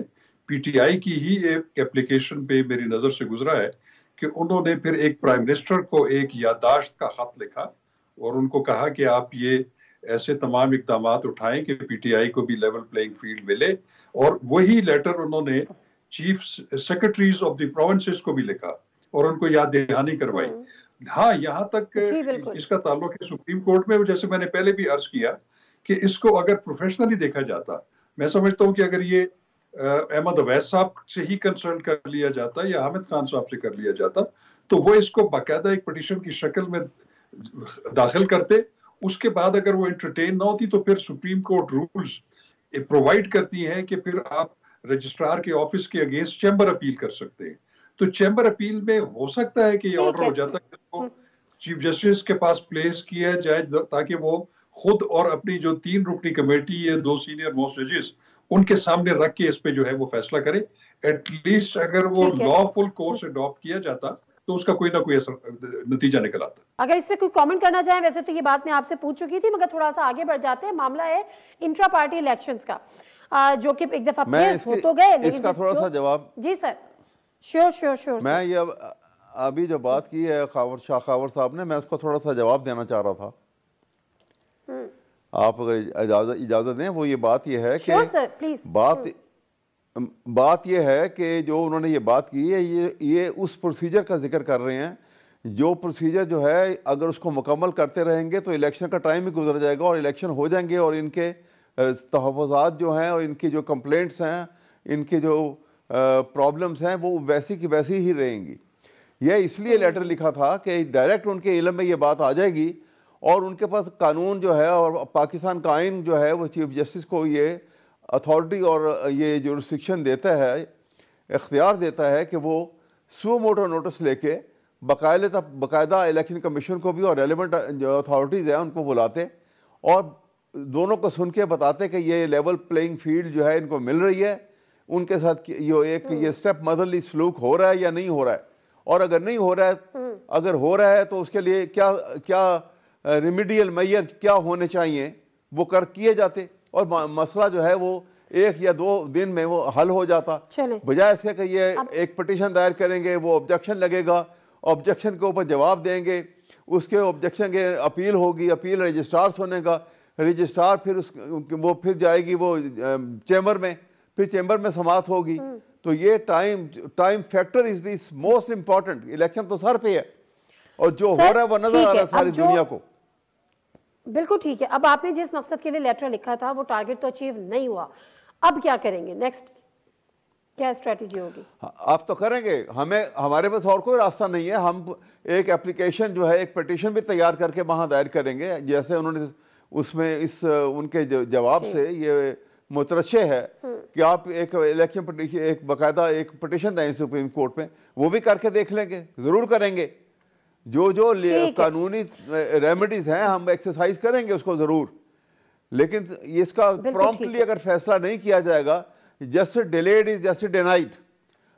S3: पीटीआई की ही एक एप्लीकेशन पे मेरी नजर से गुजरा है कि उन्होंने फिर एक प्राइम मिनिस्टर को एक याददाश्त का खत लिखा और उनको कहा कि आप ये ऐसे तमाम इकदाम उठाएं कि पीटीआई को भी लेवल प्लेइंग फील्ड मिले, और वही लेटर उन्होंने chief secretaries of the provinces को भी लिखा और उनको याद दहानी करवाई। हाँ, यहाँ तक इसका ताल्लुक है सुप्रीम कोर्ट में, जैसे मैंने पहले भी अर्ज किया कि इसको अगर प्रोफेशनली देखा जाता, मैं समझता हूँ कि अगर ये अहमद अवैस साहब से ही कंसल्ट कर लिया जाता या हामिद खान साहब से कर लिया जाता, तो वो इसको बाकायदा एक पिटीशन की शक्ल में दाखिल करते। उसके बाद अगर वो एंटरटेन ना होती तो फिर सुप्रीम कोर्ट रूल्स प्रोवाइड करती हैं कि फिर आप रजिस्ट्रार के ऑफिस के अगेंस्ट चैम्बर अपील कर सकते हैं। तो चैम्बर अपील में हो सकता है कि ये ऑर्डर हो जाता है कि चीफ जस्टिस के पास प्लेस किया जाए ताकि वो खुद और अपनी जो 3 रुकनी कमेटी है, 2 सीनियर मोस्ट जजेस, उनके सामने रख के इस पे जो है वो फैसला करे। एटलीस्ट अगर वो लॉफुल कोर्स अडॉप्ट किया जाता तो उसका कोई ना कोई नतीजा निकल आता।
S1: अगर इसमें कोई कमेंट करना चाहें, वैसे तो ये बात मैं आपसे पूछ चुकी थी, मगर थोड़ा सा आगे बढ़ जाते हैं। मामला है इंट्रा पार्टी इलेक्शंस का, जो कि एक दफा हो तो गए, लेकिन
S4: इसका थोड़ा सा जवाब।
S1: जी सर, श्योर। मैं
S4: ये अभी जो बात की है शाह खावर साहब ने, मैं उसको थोड़ा सा जवाब देना चाह रहा था, आप अगर इजाजत दें। वो ये बात ये है कि
S1: सर, प्लीज।
S4: बात ये है कि जो उन्होंने ये बात की है, ये उस प्रोसीजर का जिक्र कर रहे हैं, जो प्रोसीजर जो है अगर उसको मुकम्मल करते रहेंगे तो इलेक्शन का टाइम भी गुजर जाएगा और इलेक्शन हो जाएंगे और इनके तहफ़्फ़ुज़ात जो हैं और इनकी जो कंप्लेंट्स हैं, इनके जो प्रॉब्लम्स हैं, वो वैसी की वैसी ही रहेंगी। यह इसलिए लेटर लिखा था कि डायरेक्ट उनके इल्म में ये बात आ जाएगी और उनके पास कानून जो है और पाकिस्तान का आइन जो है वो चीफ जस्टिस को ये अथॉरिटी और ये जुरिस्डिक्शन देता है, इख्तियार देता है कि वो सो मोटो नोटिस लेके बाकायदा इलेक्शन कमीशन को भी और रेलिवेंट जो अथॉरिटीज़ हैं उनको बुलाते और दोनों को सुन के बताते कि ये लेवल प्लेइंग फील्ड जो है इनको मिल रही है, उनके साथ ये स्टेप मदरली सलूक हो रहा है या नहीं हो रहा है, और अगर नहीं हो रहा है, अगर हो रहा है तो उसके लिए क्या रेमिडियल मेजर क्या होने चाहिए वो किए जाते और मसला जो है वो 1 या 2 दिन में वो हल हो जाता। बजाय इसके कि ये एक पिटीशन दायर करेंगे, वो ऑब्जेक्शन लगेगा, ऑब्जेक्शन के ऊपर जवाब देंगे, उसके ऑब्जेक्शन के अपील होगी, अपील रजिस्ट्रार सुनेगा, रजिस्ट्रार फिर वो फिर जाएगी वो चैम्बर में, फिर चैम्बर में समाअत होगी। तो ये time factor is this most important. Election तो सर पे है और जो हो रहा है वो नजर आ रहा है सारी दुनिया को।
S1: बिल्कुल ठीक है। अब आपने जिस मकसद के लिए लेटर लिखा था वो टारगेट तो अचीव नहीं हुआ, अब क्या करेंगे? नेक्स्ट क्या स्ट्रेटजी होगी?
S4: आप तो करेंगे, हमारे पास और कोई रास्ता नहीं है। हम एक एप्लीकेशन जो है, एक पिटीशन भी तैयार करके वहां दायर करेंगे, जैसे उन्होंने उसमें उनके जवाब से ये मुतरशे है कि आप एक इलेक्शन पिटीशन, एक बाकायदा एक पिटीशन दें सुप्रीम कोर्ट में, वो भी करके देख लेंगे, जरूर करेंगे। जो कानूनी रेमेडीज हैं हम एक्सरसाइज करेंगे उसको जरूर, लेकिन इसका प्रॉम्प्टली अगर फैसला नहीं किया जाएगा, justice delayed is justice denied.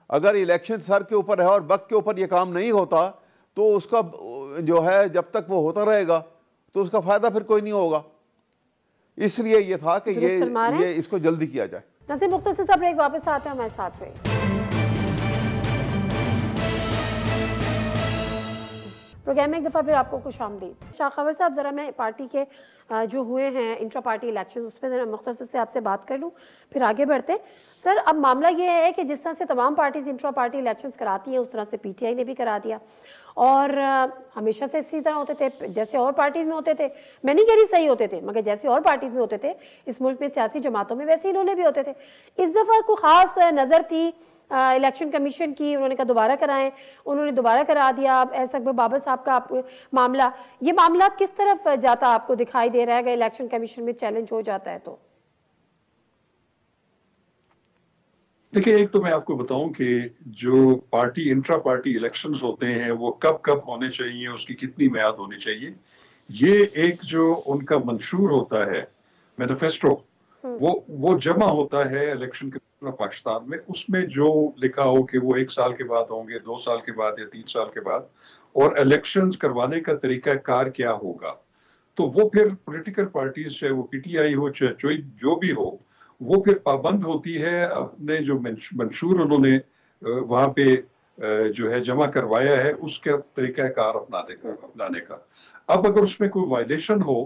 S4: अगर इलेक्शन सर के ऊपर है और वक्त के ऊपर ये काम नहीं होता तो उसका जो है जब तक वो होता रहेगा तो उसका फायदा फिर कोई नहीं होगा। इसलिए ये था कि ये इसको जल्दी किया जाए।
S1: नसीम मुख्तसर साहब ब्रेक, वापस आते हैं हमारे साथ में। प्रोग्राम में एक दफ़ा फिर आपको खुशामदीद। शाह खबर साहब, ज़रा मैं पार्टी के जो हुए हैं इंट्रा पार्टी इलेक्शन उस पर ज़रा मुख्तसर से आपसे बात कर लूँ, फिर आगे बढ़ते। सर, अब मामला ये है कि जिस तरह से तमाम पार्टीज इंट्रा पार्टी इलेक्शंस कराती हैं उस तरह से पीटीआई ने भी करा दिया और हमेशा से इसी तरह होते थे जैसे और पार्टीज में होते थे। मैं नहीं कह रही सही होते थे, मगर जैसे और पार्टीज में होते थे इस मुल्क में सियासी जमातों में, वैसे इन्होंने भी होते थे। इस दफ़ा को ख़ास नज़र थी इलेक्शन कमीशन की, उन्होंने कहा दोबारा कराएं, उन्होंने दोबारा करा दिया। अब एस अकबर बाबर साहब का मामला, ये मामला किस तरफ जाता आपको दिखाई दे रहा है अगर इलेक्शन कमीशन में चैलेंज हो जाता है तो?
S3: देखिए, एक तो मैं आपको बताऊं कि जो पार्टी इंट्रा पार्टी इलेक्शंस होते हैं वो कब कब होने चाहिए, उसकी कितनी मियाद होनी चाहिए, ये एक जो उनका मंशूर होता है मैनिफेस्टो, वो जमा होता है इलेक्शन कमीशन ऑफ पाकिस्तान में। उसमें जो लिखा हो कि वो 1 साल के बाद होंगे, 2 साल के बाद या 3 साल के बाद, और इलेक्शंस करवाने का तरीका कार क्या होगा, तो वो फिर पॉलिटिकल पार्टीज, चाहे वो पीटीआई हो चाहे जो भी हो, वो फिर पाबंद होती है अपने जो मंशूर उन्होंने वहां पे जो है जमा करवाया है उसके तरीकाकार अपनाने का। अब अगर उसमें कोई वायलेशन हो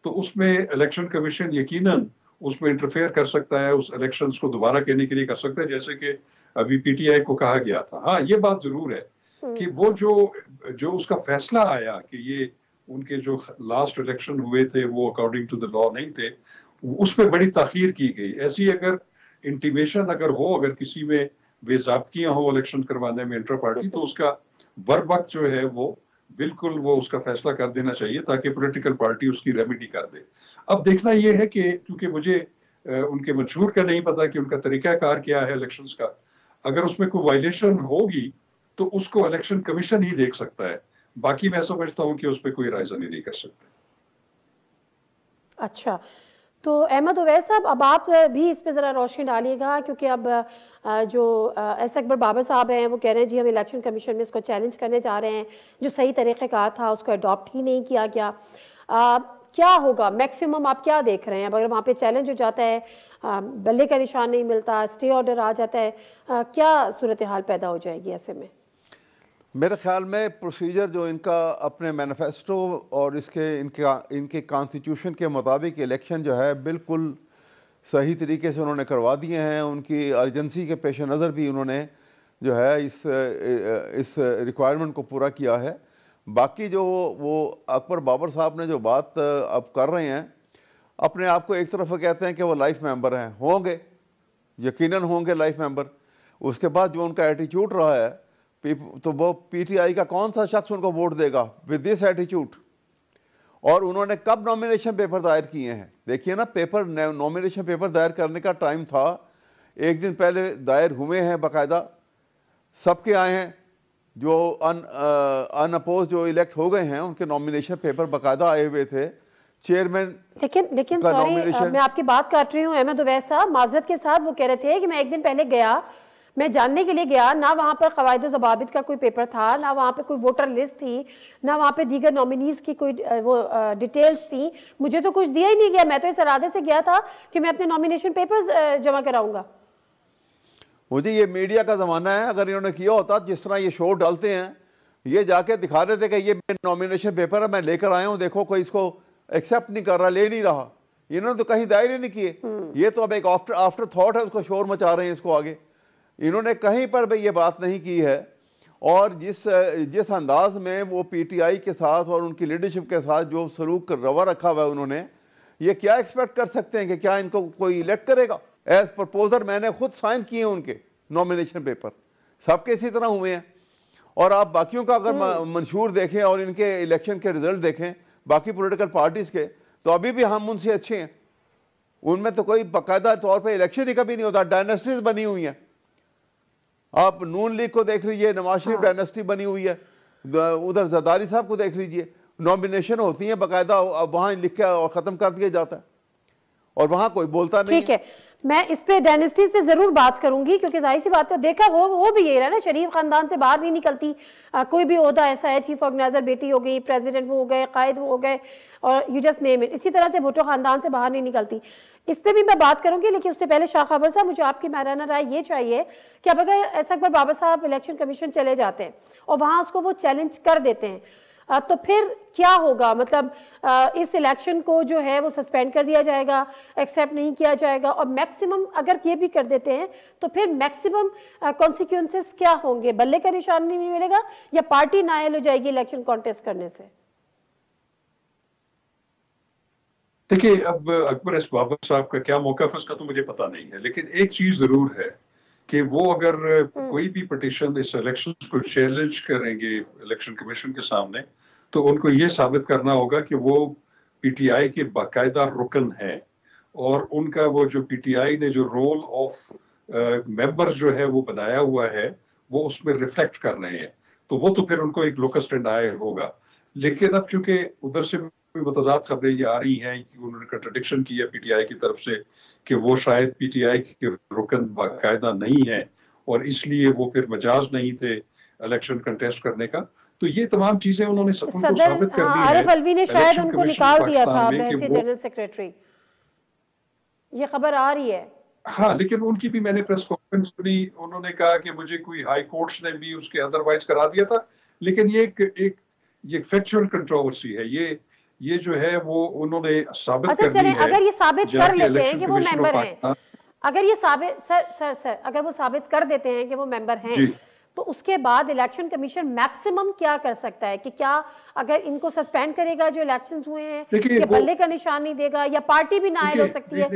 S3: तो उसमें इलेक्शन कमीशन यकीनन उसमें इंटरफेयर कर सकता है, उस इलेक्शंस को दोबारा कहने के लिए कर सकता है, जैसे कि अभी पीटीआई को कहा गया था। हाँ, ये बात जरूर है कि वो जो उसका फैसला आया कि ये उनके जो लास्ट इलेक्शन हुए थे वो अकॉर्डिंग टू द लॉ नहीं थे, उसमें बड़ी ताखीर की गई। ऐसी अगर इंटीमेशन अगर हो, अगर किसी में बेज़ाब्तियां हो इलेक्शन करवाने में इंटर पार्टी, तो उसका बर वक्त जो है वो बिल्कुल वो उसका फैसला कर देना चाहिए ताकि पॉलिटिकल पार्टी उसकी रेमेडी कर दे। अब देखना यह है कि क्योंकि मुझे उनके मंशूर का नहीं पता कि उनका तरीकाकार क्या है इलेक्शंस का, अगर उसमें कोई वायलेशन होगी तो उसको इलेक्शन कमीशन ही देख सकता है। बाकी मैं समझता हूं कि उस पर कोई रायज़नी नहीं कर सकते।
S1: अच्छा, तो अहमद उवैस साहब, अब आप भी इस पे ज़रा रोशनी डालिएगा, क्योंकि अब जो एस अकबर बाबर साहब हैं वो कह रहे हैं जी हम इलेक्शन कमीशन में इसको चैलेंज करने जा रहे हैं, जो सही तरीक़ेकार था उसको अडॉप्ट ही नहीं किया गया। क्या होगा मैक्सिमम, आप क्या देख रहे हैं? अगर वहाँ पे चैलेंज हो जाता है, बल्ले का निशान नहीं मिलता, स्टे ऑर्डर आ जाता है, क्या सूरत हाल पैदा हो जाएगी ऐसे में?
S4: मेरे ख्याल में प्रोसीजर जो इनका अपने मैनिफेस्टो और इनके कॉन्स्टिट्यूशन के मुताबिक इलेक्शन जो है बिल्कुल सही तरीके से उन्होंने करवा दिए हैं। उनकी अर्जेंसी के पेश नज़र भी उन्होंने जो है इस रिक्वायरमेंट को पूरा किया है। बाकी जो वो अकबर बाबर साहब ने जो बात अब कर रहे हैं, अपने आप को एक तरफ कहते हैं कि वो लाइफ मेंबर हैं, होंगे, यकीनन होंगे लाइफ मेंबर। उसके बाद जो उनका एटीट्यूड रहा है, तो वो पीटीआई का कौन सा शख्स उनको वोट देगा विद दिस एटीट्यूड? और उन्होंने कब नॉमिनेशन पेपर दायर किए हैं? देखिए ना, नॉमिनेशन पेपर दायर करने का टाइम था, 1 दिन पहले दायर हुए हैं, बाकायदा सबके आए हैं। जो अनअपोज जो इलेक्ट हो गए हैं उनके नॉमिनेशन पेपर बाकायदा आए हुए थे। चेयरमैन
S1: लेकिन सॉरी, मैं आपकी बात काट रही हूँ अहमद उवैस साहब, माजरत के साथ। वो कह रहे थे कि मैं 1 दिन पहले गया, मैं जानने के लिए गया, ना वहाँ पर कवायद व ज़वाबित का कोई पेपर था, ना वहाँ पे कोई वोटर लिस्ट थी, ना वहाँ पे दीगर नॉमिनीज़ की कोई वो डिटेल्स थी। मुझे तो कुछ दिया ही नहीं गया। मैं तो इस इरादे से गया था कि मैं अपने नॉमिनेशन पेपर्स जमा कराऊंगा।
S4: मुझे ये मीडिया का ज़माना है, अगर इन्होंने किया होता जिस तरह ये शो डालते हैं, ये जाके दिखा रहे थे कि ये नॉमिनेशन पेपर है, मैं लेकर आया हूँ, देखो कोई इसको एक्सेप्ट नहीं कर रहा, ले नहीं रहा। इन्होंने तो कहीं दायर ही नहीं किए। ये तो अब एक आफ्टर थॉट है, उसको शोर मचा रहे हैं इसको आगे। इन्होंने कहीं पर भी ये बात नहीं की है। और जिस अंदाज में वो पीटीआई के साथ और उनकी लीडरशिप के साथ जो सलूक रवा रखा हुआ है उन्होंने, ये क्या एक्सपेक्ट कर सकते हैं कि क्या इनको कोई इलेक्ट करेगा? एज प्रपोजर मैंने खुद साइन किए हैं उनके नॉमिनेशन पेपर, सबके इसी तरह हुए हैं। और आप बाकियों का अगर मंशूर देखें और इनके इलेक्शन के रिजल्ट देखें बाकी पॉलिटिकल पार्टीज़ के, तो अभी भी हम उनसे अच्छे हैं। उनमें तो कोई बाकायदा तौर पर इलेक्शन ही कभी नहीं होता, डायनेस्टीज बनी हुई हैं। आप नून लीग को देख लीजिए, नवाज शरीफ डायनेस्टी बनी हुई है। उधर जरदारी साहब को देख लीजिए, नॉमिनेशन होती है बाकायदा, वहाँ लिख के और ख़त्म कर दिया जाता है और वहाँ कोई बोलता नहीं।
S1: ठीक है, मैं इस पे डायनेस्टीज पे जरूर बात करूंगी, क्योंकि जाहिर सी बात है, देखा वो भी यही रहा ना, शरीफ खानदान से बाहर नहीं निकलती कोई भी ओहदा ऐसा है, चीफ ऑर्गेनाइजर बेटी हो गई, प्रेसिडेंट वो हो गए, कायद वो हो गए, और यू जस्ट नेम इट। इसी तरह से भुट्टो खानदान से बाहर नहीं निकलती। इस पे भी मैं बात करूंगी, लेकिन उससे पहले शाह खबर साहब, मुझे आपकी मायराना राय ये चाहिए कि अब अगर एस अकबर बाबर साहब इलेक्शन कमीशन चले जाते हैं और वहां उसको वो चैलेंज कर देते हैं, तो फिर क्या होगा? मतलब इस इलेक्शन को जो है वो सस्पेंड कर दिया जाएगा, एक्सेप्ट नहीं किया जाएगा, और मैक्सिमम अगर ये भी कर देते हैं तो फिर मैक्सिमम कॉन्सिक्वेंसेस क्या होंगे? बल्ले का निशान नहीं मिलेगा या पार्टी नाअहल हो जाएगी इलेक्शन कॉन्टेस्ट करने से?
S3: देखिए, अब अकबर एस बाबर साहब का क्या मौका है उसका तो मुझे पता नहीं है, लेकिन एक चीज जरूर है कि वो अगर कोई भी पिटीशन इस इलेक्शन को चैलेंज करेंगे इलेक्शन कमीशन के सामने, तो उनको ये साबित करना होगा कि वो पीटीआई के बाकायदा रुकन हैं और उनका वो जो पीटीआई ने जो रोल ऑफ मेंबर्स जो है वो बनाया हुआ है वो उसमें रिफ्लेक्ट कर रहे हैं, तो वो तो फिर उनको एक लोकस टेंडाई होगा। लेकिन अब चूंकि उधर से मुतजाद खबरें ये आ रही हैं कि उन्होंने कंट्रडिक्शन किया पीटीआई की तरफ से कि वो शायद पीटीआई के रुकन बाकायदा नहीं है और इसलिए वो फिर मजाज नहीं थे इलेक्शन कंटेस्ट करने का, तो ये तमाम चीजें उन्होंने उनको साबित कर दी है।
S1: आरिफ अलवी ने शायद उनको निकाल दिया था बहसीत जनरल सेक्रेटरी, ये खबर आ रही है।
S3: हाँ, लेकिन उनकी भी मैंने प्रेस कॉन्फ्रेंस सुनी, उन्होंने कहा कि मुझे कोई हाई कोर्ट्स ने भी उसके अदरवाइज करा दिया था, लेकिन ये एक फैक्चुअल कंट्रोवर्सी है, ये जो है वो उन्होंने साबित कर दी है।
S1: अगर ये साबित कर लेते हैं कि वो मेंबर हैं, अगर ये साबित सर अगर वो साबित कर देते हैं कि वो मेंबर हैं, तो उसके बाद इलेक्शन कमीशन मैक्सिमम क्या कर सकता है? कि क्या अगर इनको सस्पेंड करेगा जो इलेक्शंस हुए हैं, कि बल्ले का निशान नहीं देगा, या पार्टी भी नाअहल हो सकती है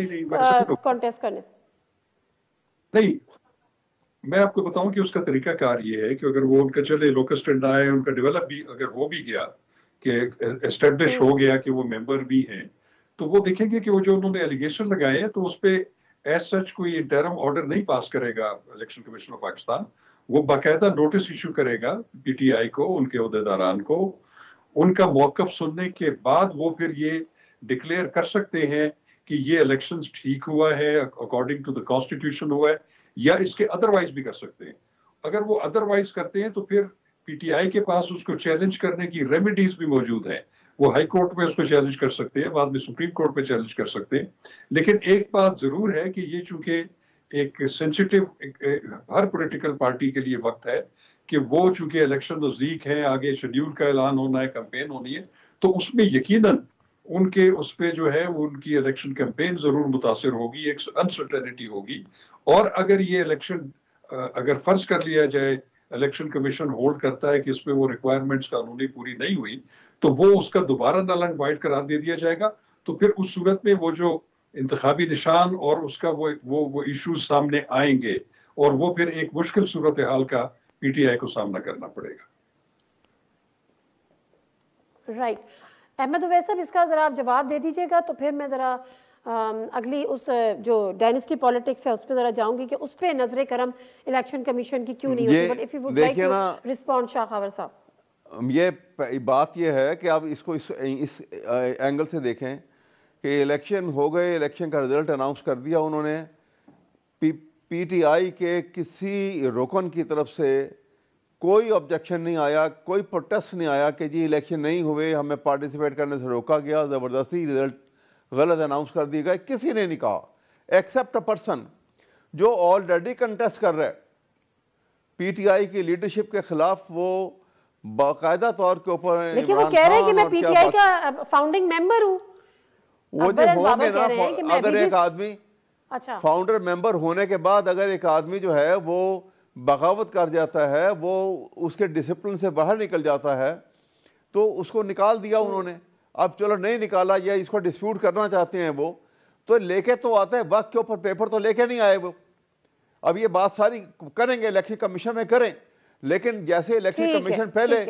S1: कॉन्टेस्ट करने से?
S3: नहीं, मैं आपको बताऊं कि उसका तरीकाकार ये है कि अगर वो उनका चले लोकस टेंडाई उनका डेवलप भी अगर हो भी गया कि एस्टेब्लिश हो गया कि वो मेंबर भी हैं, तो वो देखेंगे कि वो जो उन्होंने एलिगेशन लगाए हैं तो उस पे एज सच कोई इंटरम ऑर्डर नहीं पास करेगा इलेक्शन कमीशन ऑफ पाकिस्तान, वो बाकायदा नोटिस इशू करेगा पीटीआई को, उनके ओहदेदारान को। उनका मौकफ सुनने के बाद वो फिर ये डिक्लेयर कर सकते हैं कि ये इलेक्शंस ठीक हुआ है, अकॉर्डिंग टू द कॉन्स्टिट्यूशन हुआ है, या इसके अदरवाइज भी कर सकते हैं। अगर वो अदरवाइज करते हैं तो फिर पीटीआई के पास उसको चैलेंज करने की रेमेडीज भी मौजूद हैं, वो हाई कोर्ट में उसको चैलेंज कर सकते हैं, बाद में सुप्रीम कोर्ट में चैलेंज कर सकते हैं। लेकिन एक बात जरूर है कि ये चूंकि एक सेंसिटिव हर पॉलिटिकल पार्टी के लिए वक्त है कि वो चूंकि इलेक्शन नजदीक है, आगे शेड्यूल का ऐलान होना है, कैंपेन होनी है, तो उसमें यकीनन उनके उस पे जो है उनकी इलेक्शन कैंपेन जरूर मुतासिर होगी, एक अनसर्टेनिटी होगी। और अगर ये इलेक्शन अगर फर्ज कर लिया जाए इलेक्शन कमीशन होल्ड करता है कि इसमें वो रिक्वायरमेंट्स कानूनी पूरी नहीं हुई, तो वो उसका दोबारा नल एंड वाइड करार दे दिया जाएगा। तो फिर उस सूरत में वो जो इंतखाबी निशान और उसका वो इश्यूज सामने आएंगे और वो फिर एक मुश्किल सूरत हाल का पीटीआई को सामना करना पड़ेगा।
S1: राइट। अहमद उवैस साहब, इसका जरा आप जवाब दे दीजिएगा, तो फिर मैं जरा अगली उस जो डायनेस्टी पॉलिटिक्स है उस पर जरा जाऊंगी कि उस पे नजर करम इलेक्शन कमीशन की क्यों नहीं होती। But if you would like to respond Shah Khawar साहब।
S4: ये बात ये है कि आप इसको इस एंगल से देखें कि इलेक्शन हो गए, इलेक्शन का रिजल्ट अनाउंस कर दिया उन्होंने, पीटीआई के किसी रुकन की तरफ से कोई ऑब्जेक्शन नहीं आया, कोई प्रोटेस्ट नहीं आया कि जी इलेक्शन नहीं हुए, हमें पार्टिसिपेट करने से रोका गया, ज़बरदस्ती रिजल्ट गलत अनाउंस कर दिए गए, किसी ने नहीं कहा एक्सेप्ट अ पर्सन जो ऑलरेडी कंटेस्ट कर रहा है पीटीआई की लीडरशिप के खिलाफ। वो बाकायदा तौर के ऊपर,
S1: लेकिन वो कह रहे हैं कि मैं पीटीआई का फाउंडिंग मेंबर हूं।
S4: वो जो होंगे ना, अगर एक आदमी
S1: अच्छा
S4: फाउंडर मेंबर होने के बाद अगर एक आदमी जो है वो बगावत कर जाता है, वो उसके डिसिप्लिन से बाहर निकल जाता है, तो उसको निकाल दिया उन्होंने। अब चलो नहीं निकाला या इसको डिस्प्यूट करना चाहते हैं वो, तो लेके तो आता है वक्त के ऊपर, पेपर तो लेके नहीं आए वो। अब ये बात सारी करेंगे इलेक्शन कमीशन में करें, लेकिन जैसे इलेक्शन कमीशन पहले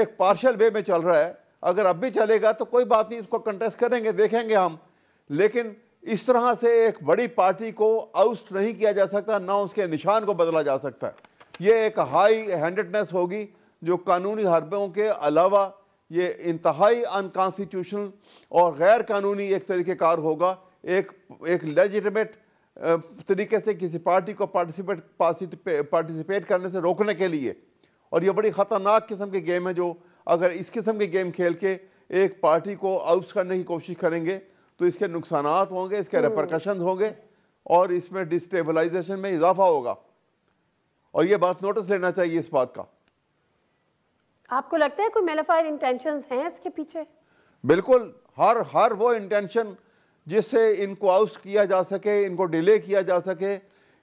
S4: एक पार्शियल वे में चल रहा है, अगर अब भी चलेगा तो कोई बात नहीं, इसको कंटेस्ट करेंगे, देखेंगे हम। लेकिन इस तरह से एक बड़ी पार्टी को आउस्ट नहीं किया जा सकता, ना उसके निशान को बदला जा सकता। ये एक हाई हैंडेडनेस होगी जो कानूनी हरबों के अलावा ये इंतहाई अनकॉन्स्टिट्यूशनल और गैर कानूनी एक तरीक़ेकार होगा, एक लेजिटिमेट तरीके से किसी पार्टी को पार्टिसिपेट करने से रोकने के लिए। और ये बड़ी ख़तरनाक किस्म की गेम है जो अगर इस किस्म की गेम खेल के एक पार्टी को आउट करने की कोशिश करेंगे तो इसके नुकसानात होंगे, इसके रेपरकशन होंगे और इसमें डिस्टेबलाइजेशन में इजाफा होगा। और ये बात नोटिस लेना चाहिए इस बात का।
S1: आपको लगता है कोई मेलाफाइड इंटेंशंस हैं इसके पीछे?
S4: बिल्कुल, हर वो इंटेंशन जिससे इनको आउस्ट किया जा सके, इनको डिले किया जा सके,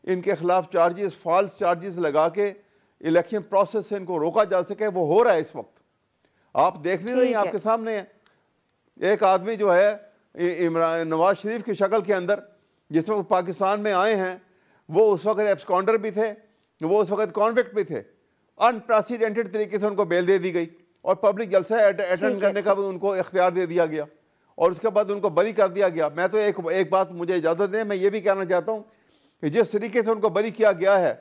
S4: इनके खिलाफ चार्जेस, फॉल्स चार्जेस लगा के इलेक्शन प्रोसेस से इनको रोका जा सके, वो हो रहा है इस वक्त। आप देख नहीं रही, आपके सामने है। एक आदमी जो है इमरान नवाज शरीफ की शक्ल के अंदर, जिस वक्त पाकिस्तान में आए हैं, वो उस वक्त एब्सकॉन्डर भी थे, वो उस वक्त कॉन्विक्ट भी थे। अनप्रेसिडेंटेड तरीके से उनको बेल दे दी गई और पब्लिक जलसा अटेंड करने का भी उनको इख्तियार दे दिया गया और उसके बाद उनको बरी कर दिया गया। मैं तो एक बात मुझे इजाज़त दें, मैं ये भी कहना चाहता हूँ कि जिस तरीके से उनको बरी किया गया है,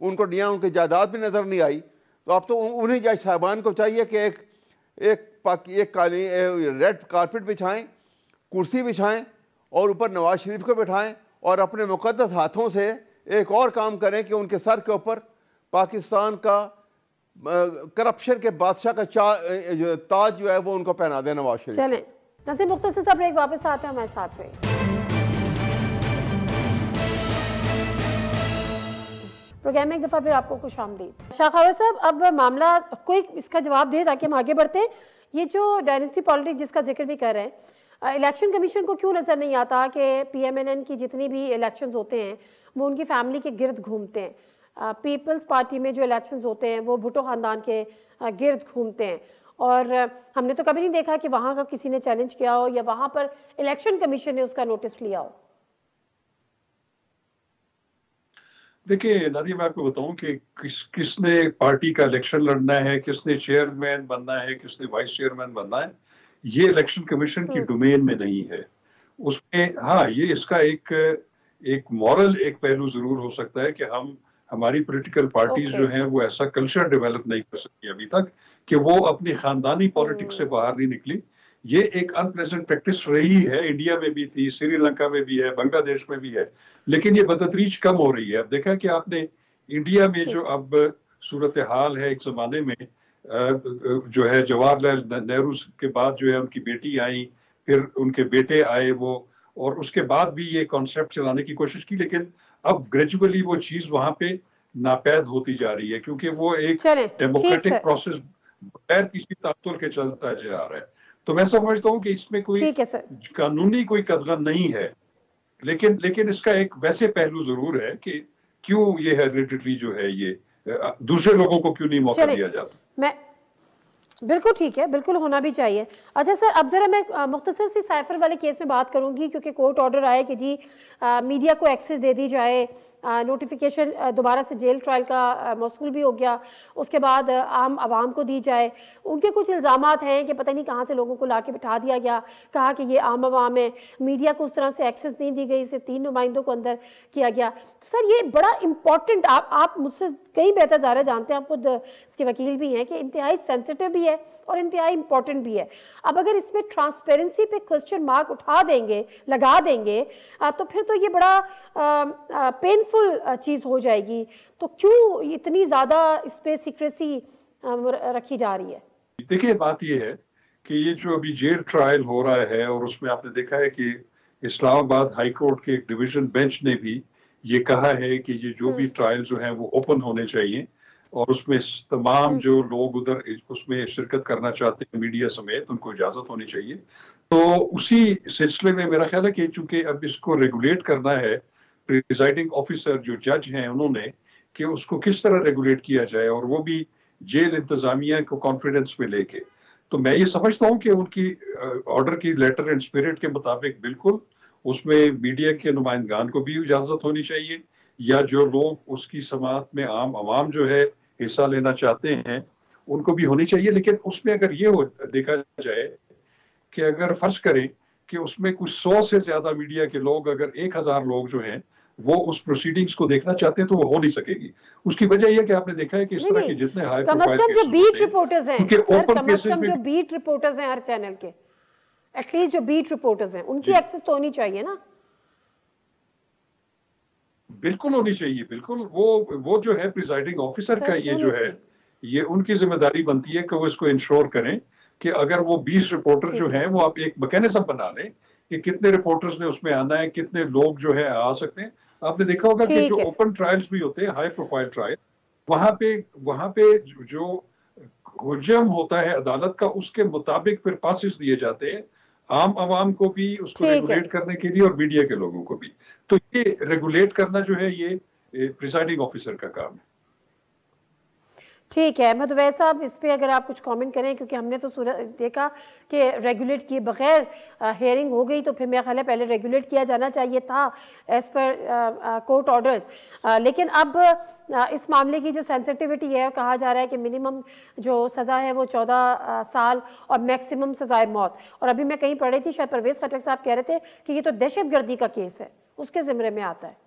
S4: उनको यहाँ उनकी जायदाद भी नज़र नहीं आई, तो अब तो उन्हीं जज साहबान को चाहिए कि एक रेड कारपेट बिछाएं, कुर्सी बिछाएं और ऊपर नवाज शरीफ को बिठाएं और अपने मुकद्दस हाथों से एक और काम करें कि उनके सर के ऊपर पाकिस्तान का करप्शन के बादशाह का ताज जो है वो उनको पहना दें नवाज शरीफ।
S1: चलें नसीम मुख्तसर साहब, ब्रेक, वापस आते हैं हमारे साथ में। प्रोग्राम में एक दफ़ा फिर आपको खुश आमदीद। शाह खबर साहब, अब मामला कोई इसका जवाब दे ताकि हम आगे बढ़ते हैं। ये जो डायनेस्टी पॉलिटिक्स जिसका जिक्र भी कर रहे हैं, इलेक्शन कमीशन को क्यों नज़र नहीं आता कि PMNN की जितनी भी इलेक्शंस होते हैं वो उनकी फैमिली के गिर्द घूमते हैं? पीपल्स पार्टी में जो इलेक्शंस होते हैं वो भुट्टो ख़ानदान के गिर्द घूमते हैं और हमने तो कभी नहीं देखा कि वहाँ का किसी ने चैलेंज किया हो या वहाँ पर इलेक्शन कमीशन ने उसका नोटिस लिया हो।
S3: देखिए नादिया, मैं आपको बताऊं कि किसने पार्टी का इलेक्शन लड़ना है, किसने चेयरमैन बनना है, किसने वाइस चेयरमैन बनना है, ये इलेक्शन कमीशन की डोमेन में नहीं है। उसमें हाँ, ये इसका एक मॉरल एक पहलू जरूर हो सकता है कि हमारी पॉलिटिकल पार्टीज जो हैं वो ऐसा कल्चर डेवलप नहीं कर सकी अभी तक कि वो अपनी खानदानी पॉलिटिक्स से बाहर नहीं निकली। ये एक अनप्लेजेंट प्रैक्टिस रही है, इंडिया में भी थी, श्रीलंका में भी है, बांग्लादेश में भी है, लेकिन ये बतदरीज कम हो रही है। अब देखा कि आपने इंडिया में जो अब सूरत हाल है, एक जमाने में जो है जवाहरलाल नेहरू के बाद जो है उनकी बेटी आई, फिर उनके बेटे आए वो, और उसके बाद भी ये कॉन्सेप्ट चलाने की कोशिश की, लेकिन अब ग्रेजुअली वो चीज वहां पे नापैद होती जा रही है क्योंकि वो एक डेमोक्रेटिक प्रोसेस बगैर किसी ताकतुर के चलता जा रहा है। तो मैं समझता हूँ कि इसमें कोई कानूनी कोई कदगन नहीं है, लेकिन इसका एक वैसे पहलू जरूर है कि क्यों ये हेरिडिटरी जो है ये दूसरे लोगों को क्यों नहीं मौका दिया जाता।
S1: मैं बिल्कुल ठीक है, बिल्कुल होना भी चाहिए। अच्छा सर, अब जरा मैं मुख्तसर सी साइफर वाले केस में बात करूंगी क्योंकि कोर्ट ऑर्डर आया कि जी मीडिया को एक्सेस दे दी जाए, नोटिफिकेशन दोबारा से जेल ट्रायल का मौसूल भी हो गया, उसके बाद आम आवाम को दी जाए। उनके कुछ इल्ज़ामात हैं कि पता नहीं कहाँ से लोगों को ला के बिठा दिया गया, कहा कि ये आम आवाम है, मीडिया को उस तरह से एक्सेस नहीं दी गई, सिर्फ 3 नुमाइंदों को अंदर किया गया। तो सर ये बड़ा इम्पॉर्टेंट, आप मुझसे कई बेहतर ज़्यादा जानते हैं, आप खुद इसके वकील भी हैं, कि इंतहाई सेंसिटिव भी है और इंतहाई इम्पॉर्टेंट भी है। अब अगर इसमें ट्रांसपेरेंसी पे क्वेश्चन मार्क उठा देंगे, लगा देंगे, तो फिर तो ये बड़ा पेनफुल चीज़ हो जाएगी। तो क्यों इतनी ज़्यादा इस पे सीक्रेसी रखी जा रही है?
S3: देखिए बात ये है कि ये जो अभी जेल ट्रायल हो रहा है और उसमें आपने देखा है कि इस्लामाबाद हाई कोर्ट के एक डिवीजन बेंच ने भी ये कहा है कि ये जो भी ट्रायल जो है वो ओपन होने चाहिए और उसमें तमाम जो लोग उधर उसमें शिरकत करना चाहते हैं मीडिया समेत उनको इजाजत होनी चाहिए। तो उसी सिलसिले में मेरा ख्याल है कि चूंकि अब इसको रेगुलेट करना है, प्रिजाइडिंग ऑफिसर जो जज हैं उन्होंने, कि उसको किस तरह रेगुलेट किया जाए और वो भी जेल इंतजामिया को कॉन्फिडेंस में लेके। तो मैं ये समझता हूँ कि उनकी ऑर्डर की लेटर एंड स्पिरिट के मुताबिक बिल्कुल उसमें मीडिया के नुमाइंदगान को भी इजाजत होनी चाहिए, या जो लोग उसकी समाअत में आम आवाम जो है हिस्सा लेना चाहते हैं उनको भी होनी चाहिए। लेकिन उसमें अगर ये देखा जाए कि अगर फर्ज करें कि उसमें कुछ 100 से ज्यादा मीडिया के लोग, अगर 1000 लोग जो हैं वो उस प्रोसीडिंग्स को देखना चाहते हैं तो वो हो नहीं सकेगी। उसकी वजह यह कि आपने देखा है कि इस तरह के जितने हाई प्रोफाइल केसेस
S1: जो बीट रिपोर्टर्स हैं,
S3: ओपन केसेस में
S1: जो बीट रिपोर्टर्स हैं हर चैनल के, एटलीस्ट जो बीट रिपोर्टर्स हैं उनकी एक्सेस तो होनी चाहिए ना।
S3: बिल्कुल होनी चाहिए, बिल्कुल। वो जो है प्रिजाइडिंग ऑफिसर का ये जो है ये उनकी जिम्मेदारी बनती है कि वो इसको इंश्योर करें कि अगर वो 20 रिपोर्टर जो हैं वो आप एक मैकेनिज्म बना लें कि कितने रिपोर्टर्स ने उसमें आना है, कितने लोग जो है आ सकते हैं। आपने देखा होगा कि जो ओपन ट्रायल्स भी होते हैं, हाई प्रोफाइल ट्रायल, वहां पे जो हुजम होता है अदालत का, उसके मुताबिक फिर पासिस दिए जाते हैं आम आवाम को भी, उसको रेगुलेट करने के लिए, और मीडिया के लोगों को भी। तो ये रेगुलेट करना जो है ये प्रिसाइडिंग ऑफिसर का काम है।
S1: ठीक है अहमद उवैस साहब, इस पे अगर आप कुछ कमेंट करें, क्योंकि हमने तो देखा कि रेगुलेट किए बगैर हेयरिंग हो गई, तो फिर मेरा ख्याल है पहले रेगुलेट किया जाना चाहिए था एज पर कोर्ट ऑर्डर्स। लेकिन अब इस मामले की जो सेंसिटिविटी है, कहा जा रहा है कि मिनिमम जो सज़ा है वो 14 साल और मैक्सिमम सज़ाए मौत। और अभी मैं कहीं पढ़ रही थी, शायद परवेज़ खटक साहब कह रहे थे कि ये तो दहशतगर्दी का केस है, उसके ज़िम्मे में आता है।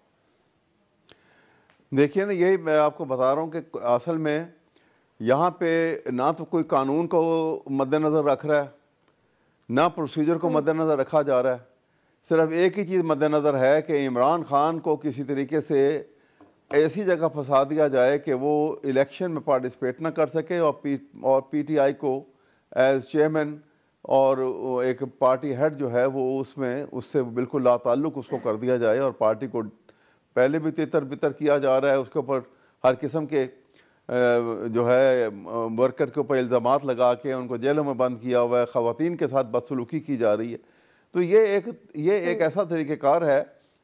S4: देखिए ना, यही मैं आपको बता रहा हूँ कि असल में यहाँ पे ना तो कोई कानून को मद्देनज़र रख रहा है, ना प्रोसीजर को मद्देनज़र रखा जा रहा है। सिर्फ एक ही चीज़ मद्देनज़र है कि इमरान खान को किसी तरीके से ऐसी जगह फंसा दिया जाए कि वो इलेक्शन में पार्टिसिपेट ना कर सके, और पीटीआई को एज चेयरमैन और एक पार्टी हेड जो है वो उससे बिल्कुल लाताल्लुक़ उसको कर दिया जाए। और पार्टी को पहले भी तितर बितर किया जा रहा है, उसके ऊपर हर किस्म के जो है वर्कर के ऊपर इल्ज़ामात लगा के उनको जेलों में बंद किया हुआ है, ख़वातीन के साथ बदसलूकी की जा रही है। तो ये एक ऐसा तरीक़ेकार है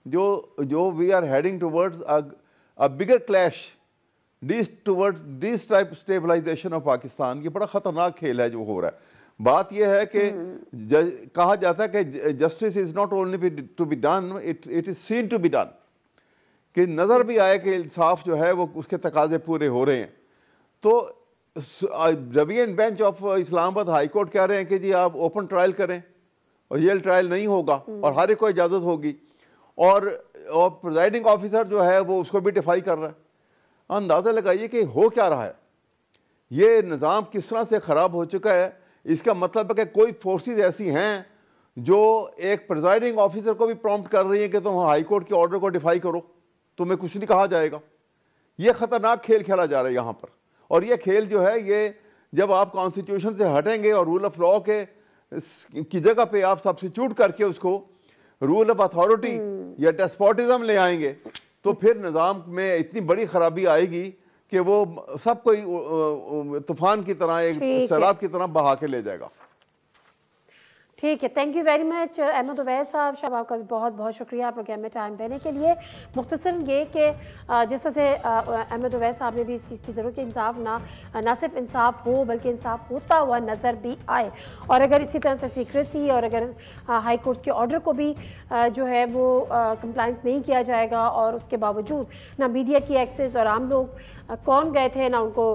S4: जो we are heading towards a bigger clash towards this type stabilisation of Pakistan. ये बड़ा ख़तरनाक खेल है जो हो रहा है। बात यह है कि कहा जाता है कि justice is not only to be done, it is seen to be done, कि नज़र भी आए कि इंसाफ जो है वो उसके तकाजे पूरे हो रहे हैं। तो division bench of Islamabad high court कह रहे हैं कि जी आप ओपन ट्रायल करें, और ये ट्रायल नहीं होगा और हर एक को इजाज़त होगी, और प्रिजाइडिंग ऑफिसर जो है वो उसको भी डिफाई कर रहा है। अंदाज़ा लगाइए कि हो क्या रहा है, ये निज़ाम किस तरह से ख़राब हो चुका है। इसका मतलब है कि कोई फोर्सेस ऐसी हैं जो एक प्रिजाइडिंग ऑफिसर को भी प्रॉम्प्ट कर रही हैं कि तुम हाई कोर्ट के ऑर्डर को डिफाई करो, तुम्हें कुछ नहीं कहा जाएगा। ये ख़तरनाक खेल खेला जा रहा है यहाँ पर। और ये खेल जो है, ये जब आप कॉन्स्टिट्यूशन से हटेंगे और रूल ऑफ लॉ की जगह पे आप सब्स्टिट्यूट करके उसको रूल ऑफ अथॉरिटी या डेस्पोटिज्म ले आएंगे, तो फिर निज़ाम में इतनी बड़ी खराबी आएगी कि वो सब कोई तूफान की तरह, एक सैलाब की तरह बहा के ले जाएगा।
S1: ठीक है, thank you very much Ahmed Uwais साहब। शाह आपका भी बहुत बहुत शुक्रिया प्रोग्राम में टाइम देने के लिए। मुख्तसर ये कि जिस तरह से अहमद उवैस साहब ने भी इस चीज़ की ज़रूरत कि इंसाफ ना सिर्फ इंसाफ हो बल्कि इंसाफ होता हुआ नज़र भी आए। और अगर इसी तरह से सीक्रेसी और अगर हाई कोर्ट के ऑर्डर को भी जो है वो कंप्लाइंस नहीं किया जाएगा, और उसके बावजूद ना मीडिया की एक्सेस, और आम लोग कौन गए थे ना उनको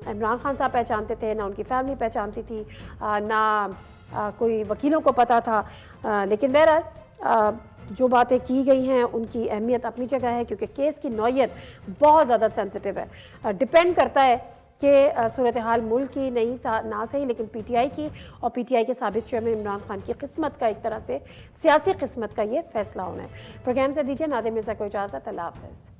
S1: इमरान खान साहब पहचानते थे, ना उनकी फैमिली पहचानती थी, ना कोई वकीलों को पता था। लेकिन बहरहाल जो बातें की गई हैं उनकी अहमियत अपनी जगह है, क्योंकि केस की नौयत बहुत ज़्यादा सेंसिटिव है। डिपेंड करता है कि सूरत हाल मुल्क की नहीं ना सही, लेकिन पीटीआई की और पीटीआई के साबित चेयरमैन इमरान खान की किस्मत का, एक तरह से सियासी किस्मत का ये फैसला होना है। प्रोग्राम से दीजिए नादिर मिर्ज़ा को इजाज़त। अल्लाह हाफ़िज़।